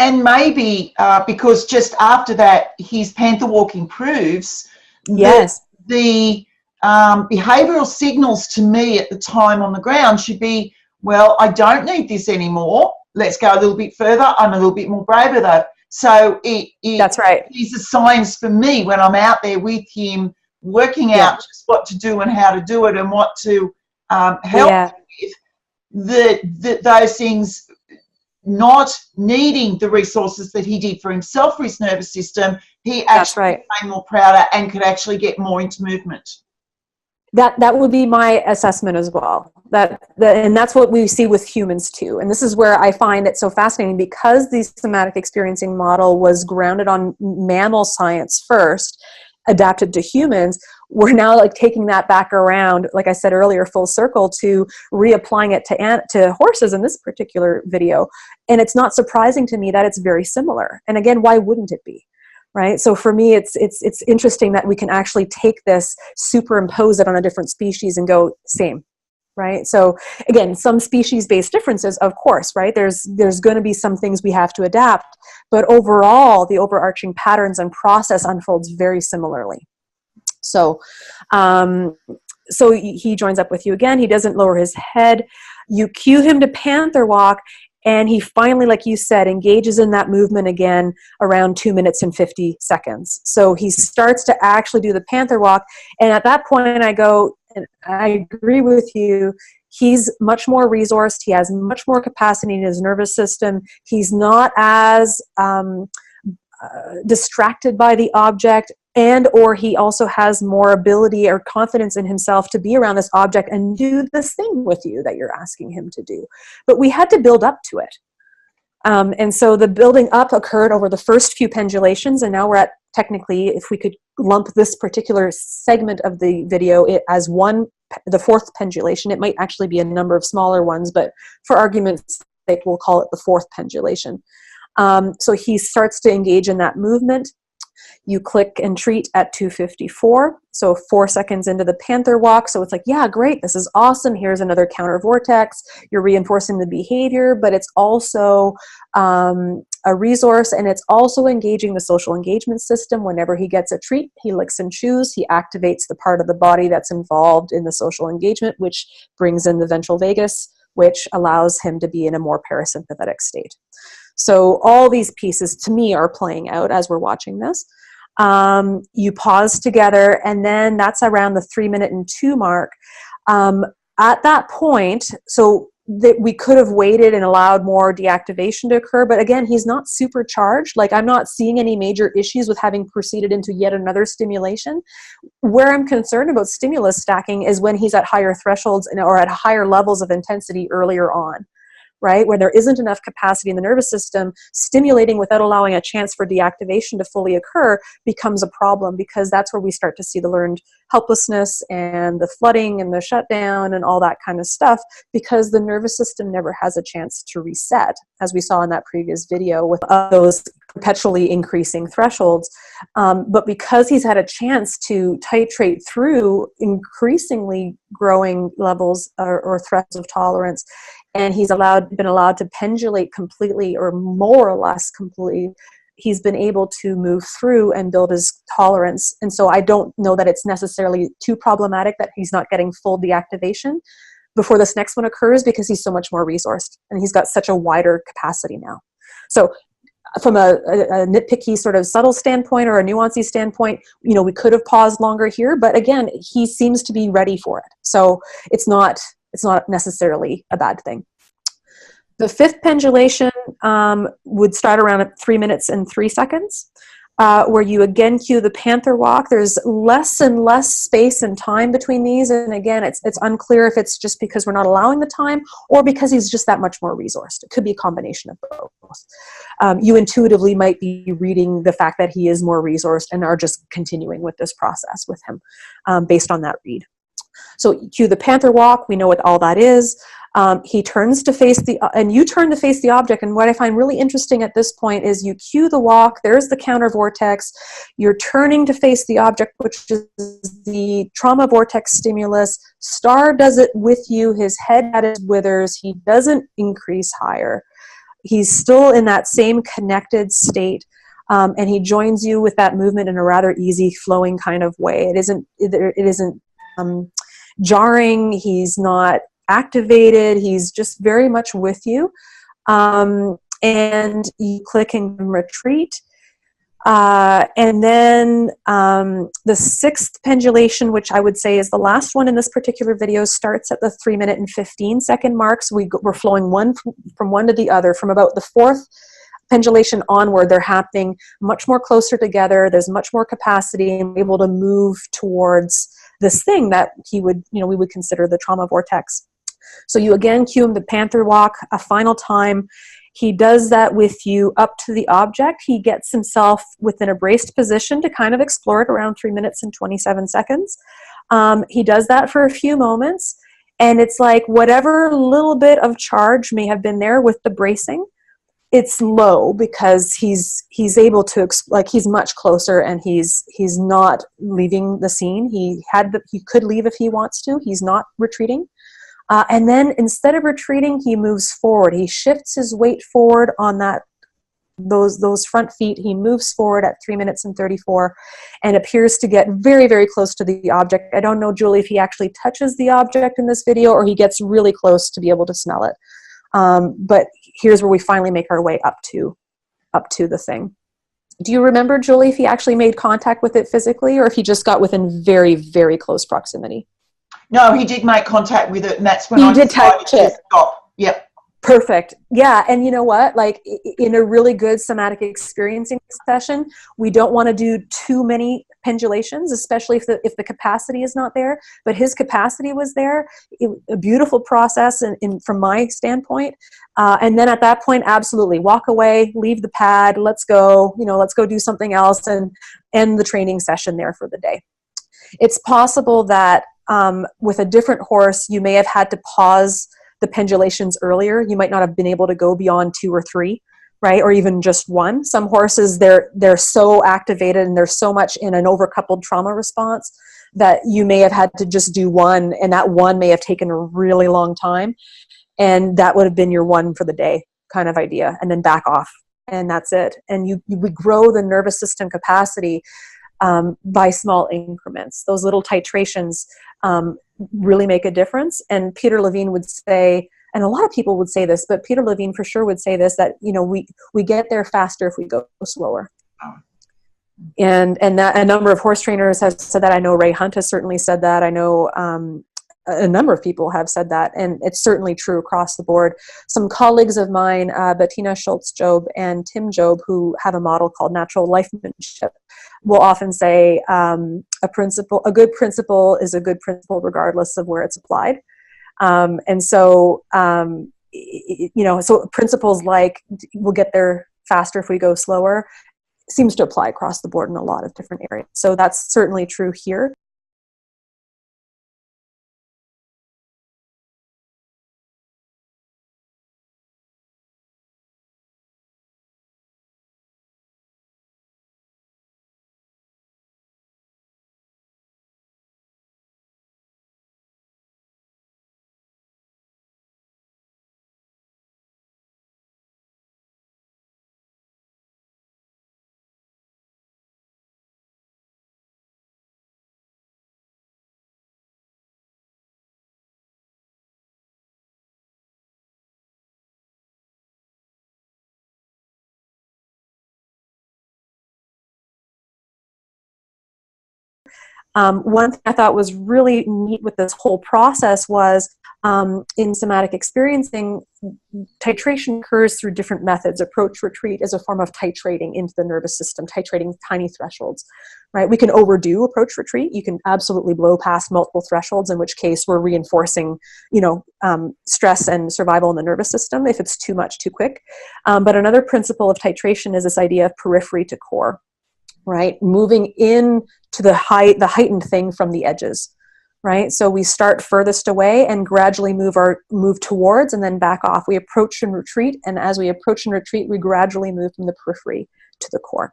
And maybe because just after that, his panther walk improves, Yes. The behavioral signals to me at the time on the ground should be, well, I don't need this anymore. Let's go a little bit further. I'm a little bit more braver though. So That's right. these are signs for me when I'm out there with him, working out just what to do and how to do it and what to help with. Those things, not needing the resources that he did for himself for his nervous system, he actually became more prouder and could actually get more into movement. That would be my assessment as well. And that's what we see with humans too. And this is where I find it so fascinating, because the somatic experiencing model was grounded on mammal science first, adapted to humans. We're now like taking that back around, like I said earlier, full circle, to reapplying it to horses in this particular video. And it's not surprising to me that it's very similar. And again, why wouldn't it be? Right? So for me, it's interesting that we can actually take this, superimpose it on a different species and go same, right? So again, some species-based differences, of course, right? There's going to be some things we have to adapt, but overall, the overarching patterns and process unfolds very similarly. So, so he joins up with you again. He doesn't lower his head. You cue him to panther walk. And he finally, like you said, engages in that movement again around 2 minutes and 50 seconds. So he starts to actually do the panther walk. And at that point, I go, and I agree with you, he's much more resourced. He has much more capacity in his nervous system. He's not as distracted by the object, and or he also has more ability or confidence in himself to be around this object and do this thing with you that you're asking him to do. But we had to build up to it. And so the building up occurred over the first few pendulations, and now we're at, technically, if we could lump this particular segment of the video as the fourth pendulation. It might actually be a number of smaller ones, but for argument's sake, we'll call it the fourth pendulation. So he starts to engage in that movement. You click and treat at 2:54, so 4 seconds into the panther walk. So it's like, yeah, great, this is awesome. Here's another counter vortex. You're reinforcing the behavior, but it's also a resource, and it's also engaging the social engagement system. Whenever he gets a treat, he licks and chews. He activates the part of the body that's involved in the social engagement, which brings in the ventral vagus, which allows him to be in a more parasympathetic state. So all these pieces, to me, are playing out as we're watching this. You pause together, and then that's around the 3 minute and 2 mark. At that point, so that we could have waited and allowed more deactivation to occur, but again, he's not supercharged. Like, I'm not seeing any major issues with having proceeded into yet another stimulation. Where I'm concerned about stimulus stacking is when he's at higher thresholds or at higher levels of intensity earlier on. Right? Where there isn't enough capacity in the nervous system, stimulating without allowing a chance for deactivation to fully occur becomes a problem, because that's where we start to see the learned helplessness and the flooding and the shutdown and all that kind of stuff, because the nervous system never has a chance to reset, as we saw in that previous video with those perpetually increasing thresholds. But because he's had a chance to titrate through increasingly growing levels or thresholds of tolerance, and he's been allowed to pendulate completely, or more or less completely, he's been able to move through and build his tolerance. And so I don't know that it's necessarily too problematic that he's not getting full deactivation before this next one occurs, because he's so much more resourced and he's got such a wider capacity now. So from a nitpicky sort of subtle standpoint or a nuancy standpoint, we could have paused longer here, but again, he seems to be ready for it. So it's not necessarily a bad thing. The fifth pendulation would start around at 3 minutes and 3 seconds, where you again cue the panther walk. There's less and less space and time between these, and again, it's unclear if it's just because we're not allowing the time or because he's just that much more resourced. It could be a combination of both. You intuitively might be reading the fact that he is more resourced and are just continuing with this process with him based on that read. So cue the panther walk. We know what all that is. He turns to face and you turn to face the object. And what I find really interesting at this point is you cue the walk. There's the counter vortex. You're turning to face the object, which is the trauma vortex stimulus. Star does it with you. His head at his withers. He doesn't increase higher. He's still in that same connected state. and he joins you with that movement in a rather easy, flowing kind of way. It isn't jarring. He's not activated. He's just very much with you. And you click and retreat. And then the sixth pendulation, which I would say is the last one in this particular video, starts at the 3-minute and 15-second marks. We're flowing from one to the other. From about the fourth pendulation onward, they're happening much more closer together. There's much more capacity, and we're able to move towards this thing that we would consider the trauma vortex. So you again cue him to panther walk a final time. He does that with you up to the object. He gets himself within a braced position to kind of explore it around 3 minutes and 27 seconds. He does that for a few moments, and it's like whatever little bit of charge may have been there with the bracing, it's low because he's able to, he's much closer, and he's not leaving the scene. He could leave if he wants to. He's not retreating. And then instead of retreating, he moves forward. He shifts his weight forward on those front feet. He moves forward at 3 minutes and 34 and appears to get very, very close to the object. I don't know, Julie, if he actually touches the object in this video or he gets really close to be able to smell it. But here's where we finally make our way up to the thing. Do you remember, Julie, if he actually made contact with it physically or if he just got within very, very close proximity? No, he did make contact with it, and that's when he I did decided touch to it. stop. Yep. Perfect. Yeah, and you know what? Like in a really good somatic experiencing session, we don't want to do too many pendulations, especially if the capacity is not there. But his capacity was there. A beautiful process, from my standpoint. And then at that point, absolutely walk away, leave the pad. Let's go. Let's go do something else and end the training session there for the day. It's possible that with a different horse, you may have had to pause the pendulations earlier. You might not have been able to go beyond 2 or 3, right? Or even just 1. Some horses, they're so activated and they're so much in an overcoupled trauma response that you may have had to just do 1, and that 1 may have taken a really long time, and that would have been your 1 for the day kind of idea, and then back off, and that's it. And you would grow the nervous system capacity by small increments. Those little titrations really make a difference. And Peter Levine would say, and a lot of people would say this, but Peter Levine for sure would say this, that we get there faster if we go slower. And that a number of horse trainers have said that. I know Ray Hunt has certainly said that. I know a number of people have said that, and it's certainly true across the board. Some colleagues of mine, Bettina Schultz-Job and Tim Job, who have a model called natural lifemanship, will often say a good principle is a good principle regardless of where it's applied. And so, so principles like we'll get there faster if we go slower seems to apply across the board in a lot of different areas. So that's certainly true here. One thing I thought was really neat with this whole process was in somatic experiencing, titration occurs through different methods. Approach retreat is a form of titrating into the nervous system, titrating tiny thresholds, right? We can overdo approach retreat. You can absolutely blow past multiple thresholds, in which case we're reinforcing, stress and survival in the nervous system if it's too much too quick. But another principle of titration is this idea of periphery to core, right? Moving in to the heightened thing from the edges, right? So we start furthest away and gradually move towards and then back off. We approach and retreat, and as we approach and retreat, we gradually move from the periphery to the core.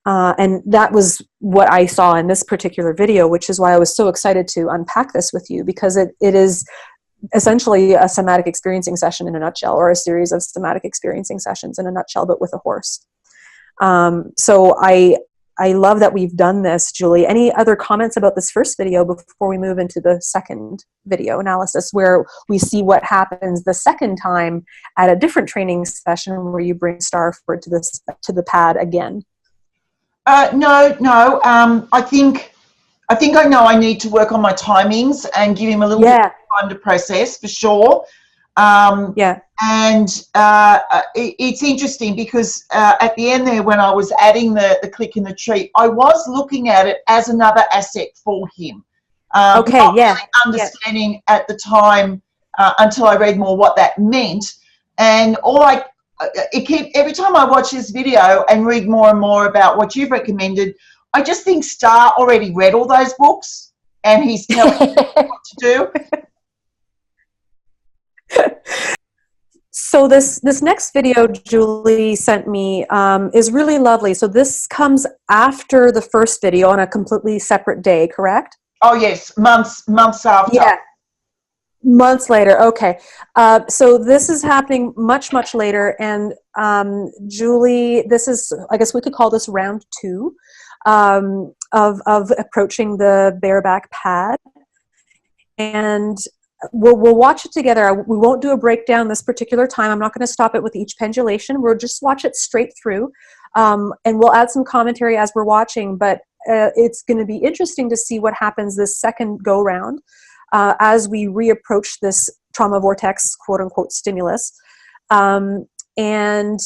And that was what I saw in this particular video, which is why I was so excited to unpack this with you, because it is essentially a somatic experiencing session in a nutshell, or a series of somatic experiencing sessions in a nutshell, but with a horse. So I love that we've done this, Julie. Any other comments about this first video before we move into the second video analysis, where we see what happens the second time at a different training session where you bring Star forward to the pad again? No. I think I know I need to work on my timings and give him a little bit of time to process, for sure. And it's interesting because at the end there, when I was adding the click and the treat, I was looking at it as another asset for him. Not really understanding at the time until I read more what that meant. And every time I watch this video and read more and more about what you've recommended, I just think Star already read all those books and he's telling me what to do. So this next video Julie sent me is really lovely. So this comes after the first video on a completely separate day, correct? Oh yes, months after. Yeah, months later. Okay, so this is happening much later, and Julie, this is, I guess we could call this round 2 of approaching the bareback pad, and we'll watch it together. We won't do a breakdown this particular time. I'm not going to stop it with each pendulation. We'll just watch it straight through, and we'll add some commentary as we're watching, but it's going to be interesting to see what happens this second go round as we reapproach this trauma vortex, quote unquote, stimulus. And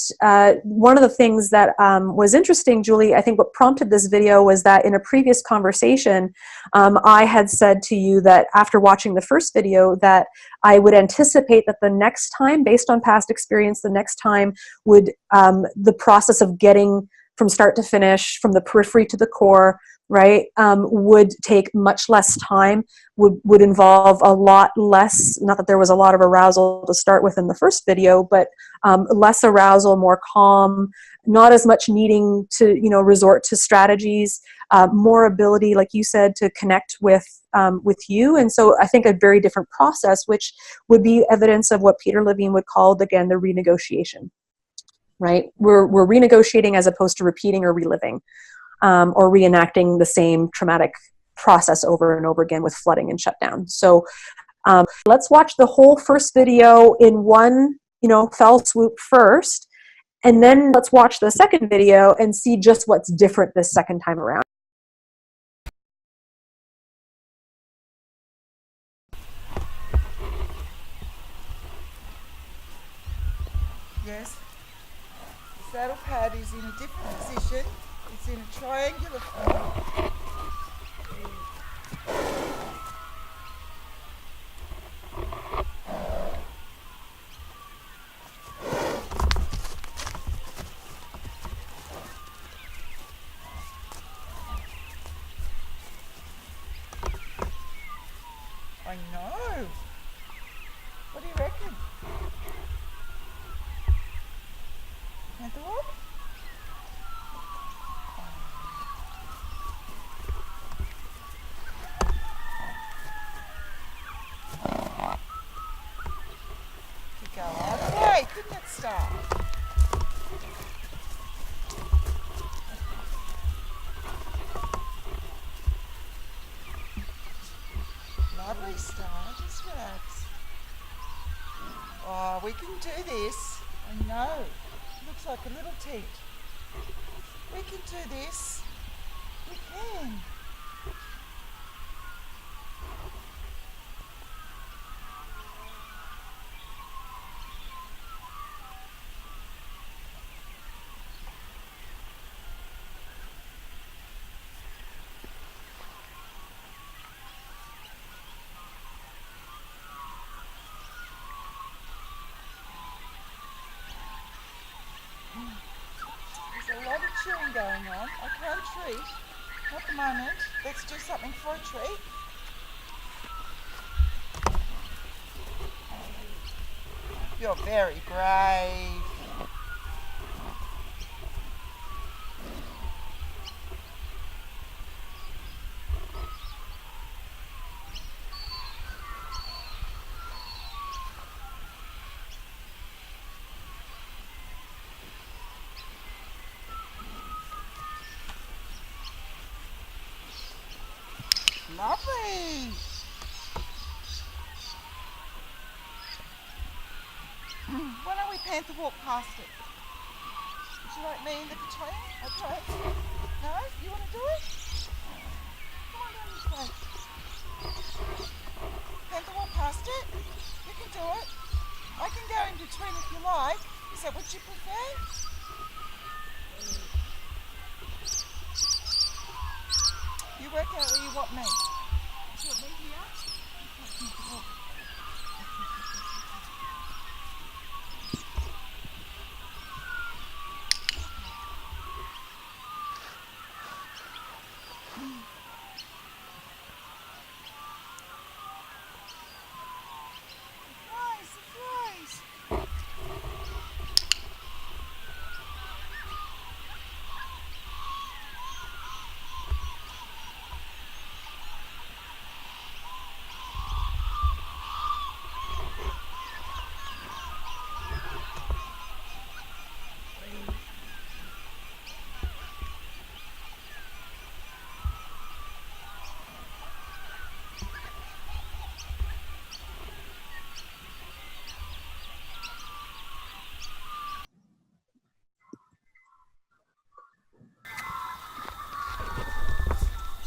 one of the things that was interesting, Julie, I think what prompted this video was that in a previous conversation, I had said to you that after watching the first video that I would anticipate that the next time, based on past experience, the next time would the process of getting from start to finish, from the periphery to the core, right, would take much less time, would involve a lot less, not that there was a lot of arousal to start with in the first video, but less arousal, more calm, not as much needing to, resort to strategies, more ability, like you said, to connect with you. And so I think a very different process, which would be evidence of what Peter Levine would call, again, the renegotiation, right? We're renegotiating as opposed to repeating or reliving. Or reenacting the same traumatic process over and over again with flooding and shutdown. So let's watch the whole first video in one, fell swoop first, and then let's watch the second video and see just what's different this second time around. Yes, the saddle pad is in a different position. It's in a triangular form. I know. What do you reckon? Antelope? Go either way, couldn't it start? Lovely Star, just relax. Oh, we can do this. I know. Looks like a little tent. We can do this. We can. There's a lot of chewing going on. I can't treat. Not at the moment. Let's do something for a treat. You're very brave. Lovely. Why don't we panther walk past it? Would you like me in the between? Okay. No? You want to do it? Come on down this way. Panther walk past it? You can do it. I can go in between if you like. Is that what you prefer? You work out where you want me. Do you want me here? Okay.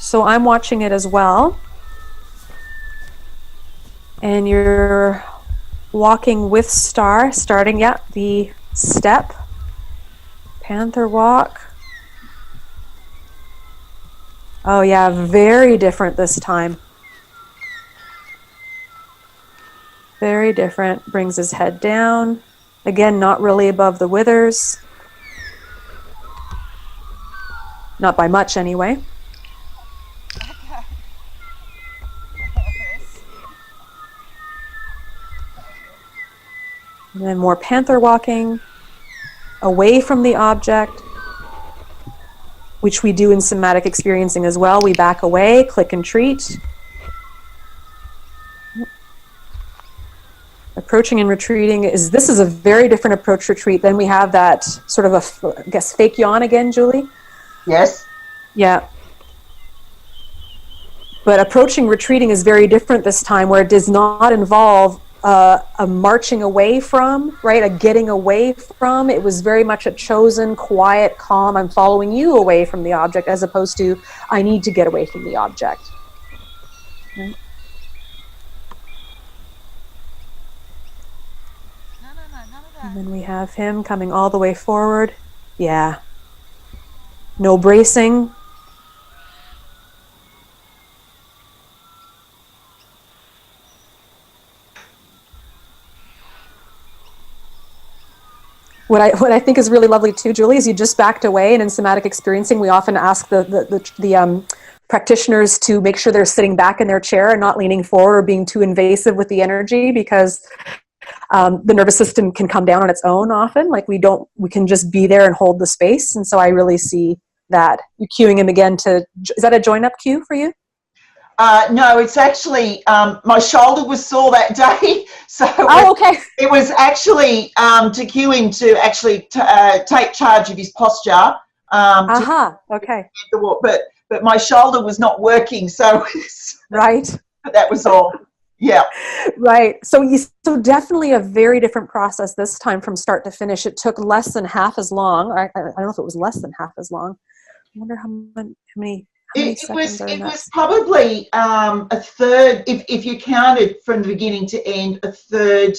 So I'm watching it as well. And you're walking with Star, starting, the step, panther walk. Oh yeah, very different this time. Very different. Brings his head down. Again, not really above the withers. Not by much anyway. And then more panther walking, away from the object, which we do in somatic experiencing as well. We back away, click and treat. Approaching and retreating this is a very different approach to retreat. Then we have that sort of I guess fake yawn again, Julie? Yes. Yeah. But approaching retreating is very different this time, where it does not involve a marching away from, right? A getting away from. It was very much a chosen, quiet, calm, I'm following you away from the object, as opposed to, I need to get away from the object. Right? No, none of that. And then we have him coming all the way forward. Yeah. No bracing. What I think is really lovely too, Julie, is you just backed away, and in somatic experiencing, we often ask the practitioners to make sure they're sitting back in their chair and not leaning forward or being too invasive with the energy, because the nervous system can come down on its own often. Like we can just be there and hold the space. And so I really see that. You're cueing him again is that a join up cue for you? No, it's actually, my shoulder was sore that day. So okay. It was actually to cue him to actually take charge of his posture. Okay. But my shoulder was not working. So right. That was all. Yeah. Right. So definitely a very different process this time from start to finish. It took less than half as long. I don't know if it was less than half as long. I wonder how many it was probably a third, if you counted from the beginning to end, a third.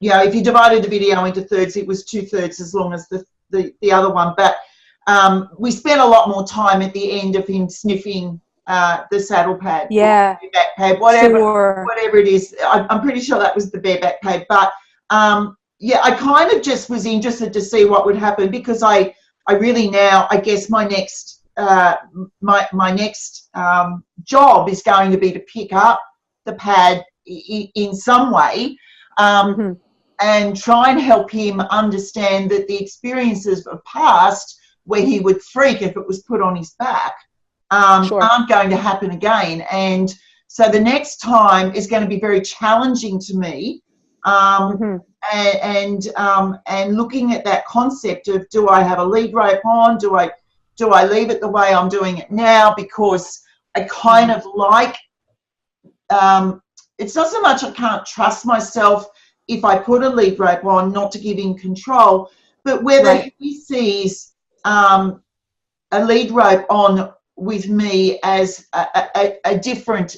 If you divided the video into thirds, it was 2/3 as long as the other one. But we spent a lot more time at the end of him sniffing the saddle pad, yeah, the back pad, whatever, sure. Whatever it is. I'm pretty sure that was the bare back pad. But I kind of just was interested to see what would happen, because I really now, I guess my next my next job is going to be to pick up the pad in some way, and try and help him understand that the experiences of past where he would freak if it was put on his back aren't going to happen again. And so the next time is going to be very challenging to me, and looking at that concept of, do I have a lead rope on? Do I leave it the way I'm doing it now? Because I kind of like, it's not so much I can't trust myself if I put a lead rope on, not to give him control, but whether he sees a lead rope on with me as a different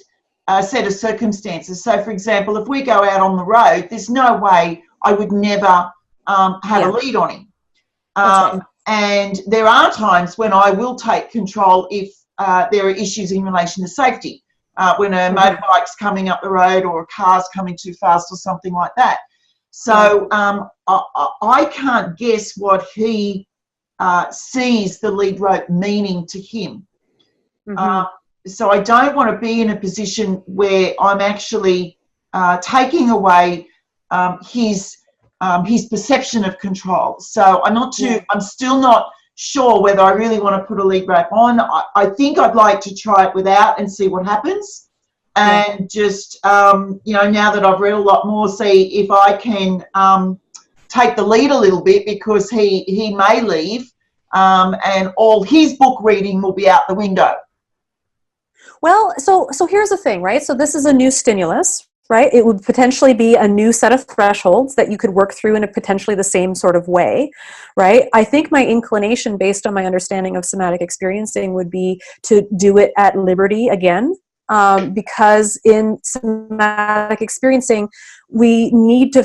set of circumstances. So, for example, if we go out on the road, there's no way I would never have a lead on him. And there are times when I will take control if there are issues in relation to safety, when a motorbike's coming up the road or a car's coming too fast or something like that. So I can't guess what he sees the lead rope meaning to him. So I don't want to be in a position where I'm actually taking away his perception of control. So I'm still not sure whether I really want to put a lead rope on. I think I'd like to try it without and see what happens. And just, you know, now that I've read a lot more, see if I can take the lead a little bit, because he may leave and all his book reading will be out the window. Well, so here's the thing, right? So this is a new stimulus, right? It would potentially be a new set of thresholds that you could work through in a potentially the same sort of way, right? I think my inclination, based on my understanding of somatic experiencing, would be to do it at liberty again, because in somatic experiencing, we need to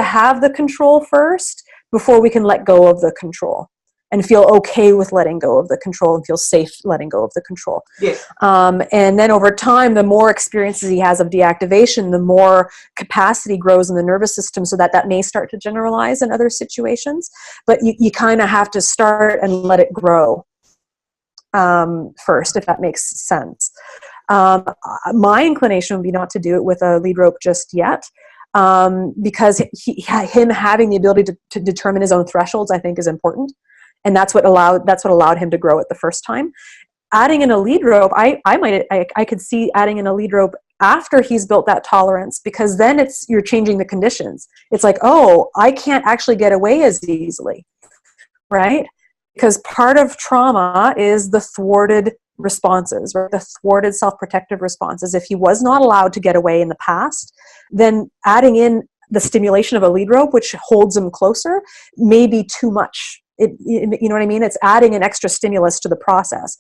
have the control first before we can let go of the control and feel okay with letting go of the control and feel safe letting go of the control. Yes. And then over time, the more experiences he has of deactivation, the more capacity grows in the nervous system, so that may start to generalize in other situations. But you kind of have to start and let it grow first, if that makes sense. My inclination would be not to do it with a lead rope just yet. Because him having the ability to determine his own thresholds, I think, is important. And that's what allowed him to grow it the first time. Adding in a lead rope, I could see adding in a lead rope after he's built that tolerance, because then you're changing the conditions. It's like, oh, I can't actually get away as easily, right? Because part of trauma is the thwarted responses, right? The thwarted self-protective responses. If he was not allowed to get away in the past, then adding in the stimulation of a lead rope, which holds him closer, may be too much. You know what I mean? It's adding an extra stimulus to the process.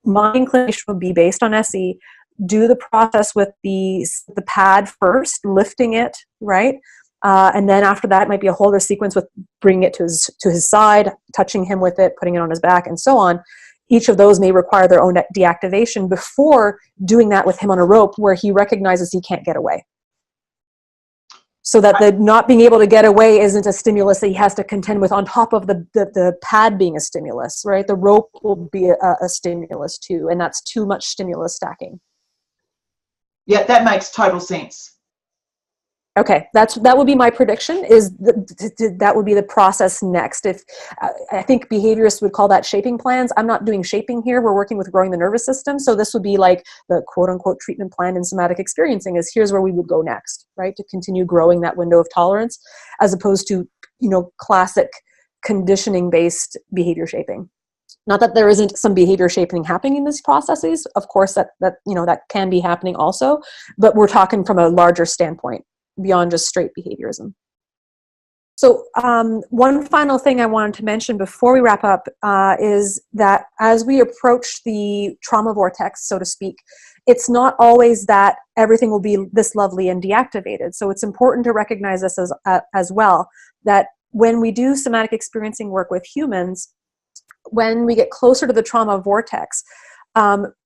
My inclination would be, based on SE, do the process with the pad first, lifting it, right? And then after that, it might be a whole other sequence with bringing it to his side, touching him with it, putting it on his back, and so on. Each of those may require their own deactivation before doing that with him on a rope, where he recognizes he can't get away. So that the not being able to get away isn't a stimulus that he has to contend with on top of the pad being a stimulus, right? The rope will be a stimulus too, and that's too much stimulus stacking. Yeah, that makes total sense. Okay, that would be my prediction, is that would be the process next. If I think behaviorists would call that shaping plans. I'm not doing shaping here. We're working with growing the nervous system. So this would be like the quote unquote treatment plan in somatic experiencing, is here's where we would go next, right? To continue growing that window of tolerance, as opposed to, classic conditioning based behavior shaping. Not that there isn't some behavior shaping happening in these processes. Of course, that can be happening also, but we're talking from a larger standpoint, beyond just straight behaviorism. So one final thing I wanted to mention before we wrap up is that as we approach the trauma vortex, so to speak, it's not always that everything will be this lovely and deactivated. So it's important to recognize this as well, that when we do somatic experiencing work with humans, when we get closer to the trauma vortex,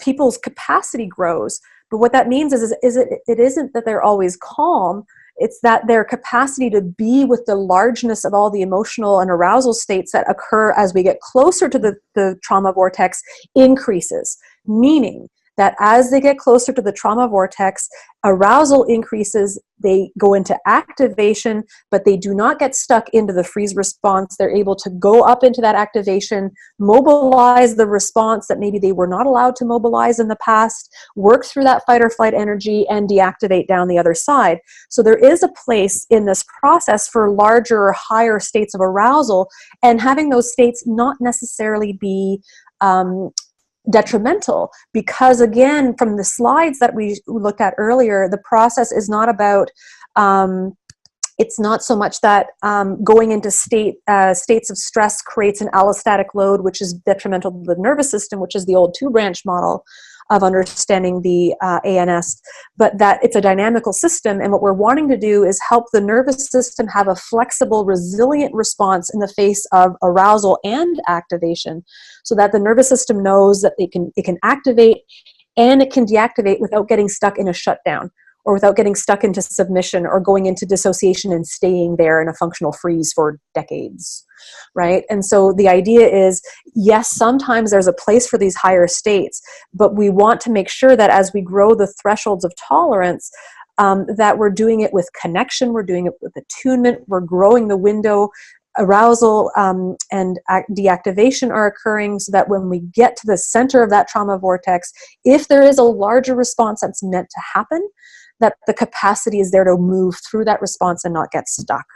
people's capacity grows. But what that means is it isn't that they're always calm. It's that their capacity to be with the largeness of all the emotional and arousal states that occur as we get closer to the trauma vortex increases. Meaning that as they get closer to the trauma vortex, arousal increases, they go into activation, but they do not get stuck into the freeze response. They're able to go up into that activation, mobilize the response that maybe they were not allowed to mobilize in the past, work through that fight or flight energy, and deactivate down the other side. So there is a place in this process for larger or higher states of arousal, and having those states not necessarily be detrimental, because again, from the slides that we looked at earlier, the process is not about it's not so much that going into states of stress creates an allostatic load, which is detrimental to the nervous system, which is the old two-branch model of understanding the ANS, but that it's a dynamical system. And what we're wanting to do is help the nervous system have a flexible, resilient response in the face of arousal and activation, so that the nervous system knows that it can activate and it can deactivate without getting stuck in a shutdown, or without getting stuck into submission or going into dissociation and staying there in a functional freeze for decades, right? And so the idea is, yes, sometimes there's a place for these higher states, but we want to make sure that as we grow the thresholds of tolerance, that we're doing it with connection, we're doing it with attunement, we're growing the window. Arousal and deactivation are occurring, so that when we get to the center of that trauma vortex, if there is a larger response that's meant to happen, that the capacity is there to move through that response and not get stuck.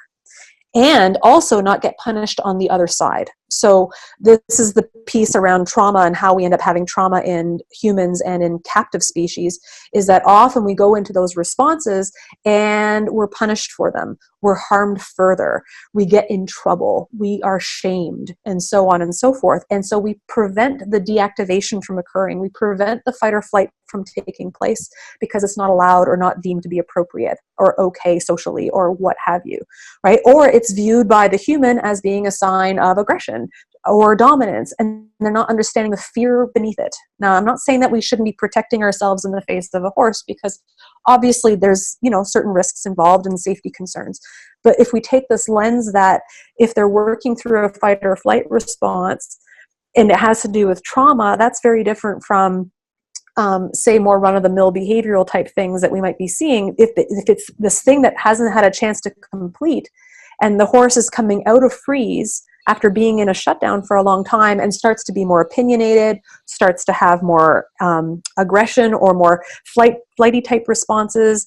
And also not get punished on the other side. So this is the piece around trauma and how we end up having trauma in humans and in captive species, is that often we go into those responses and we're punished for them. We're harmed further. We get in trouble. We are shamed, and so on and so forth. And so we prevent the deactivation from occurring. We prevent the fight or flight from taking place because it's not allowed or not deemed to be appropriate or okay socially or what have you, right? Or it's viewed by the human as being a sign of aggression or dominance, and they're not understanding the fear beneath it. Now, I'm not saying that we shouldn't be protecting ourselves in the face of a horse, because obviously there's, certain risks involved and safety concerns. But if we take this lens that if they're working through a fight or flight response and it has to do with trauma, that's very different from say more run-of-the-mill behavioral type things that we might be seeing. If it's this thing that hasn't had a chance to complete, and the horse is coming out of freeze after being in a shutdown for a long time and starts to be more opinionated, starts to have more aggression or more flighty type responses,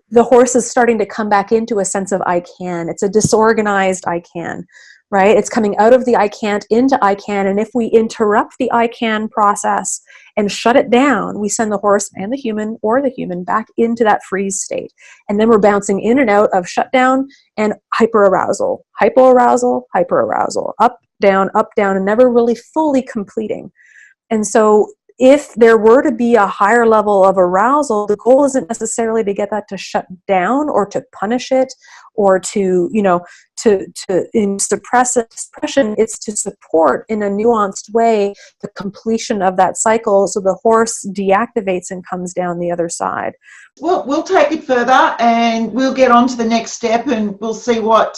the horse is starting to come back into a sense of I can. It's a disorganized I can, right? It's coming out of the I can't into I can. And if we interrupt the I can process and shut it down, we send the horse and the human, or the human, back into that freeze state. And then we're bouncing in and out of shutdown and hyperarousal, hyperarousal, up, down, and never really fully completing. And so if there were to be a higher level of arousal, the goal isn't necessarily to get that to shut down or to punish it or to suppress suppression. It's to support in a nuanced way the completion of that cycle, so the horse deactivates and comes down the other side. We'll take it further, and we'll get on to the next step, and we'll see what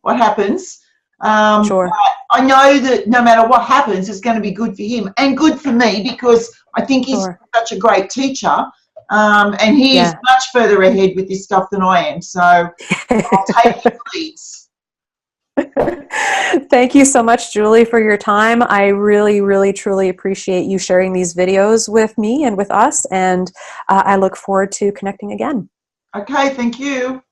happens. Sure. I know that no matter what happens, it's going to be good for him and good for me, because I think he's such a great teacher, and he is much further ahead with this stuff than I am. So I'll take his leads. Thank you so much, Julie, for your time. I really, really, truly appreciate you sharing these videos with me and with us, and I look forward to connecting again. Okay, thank you.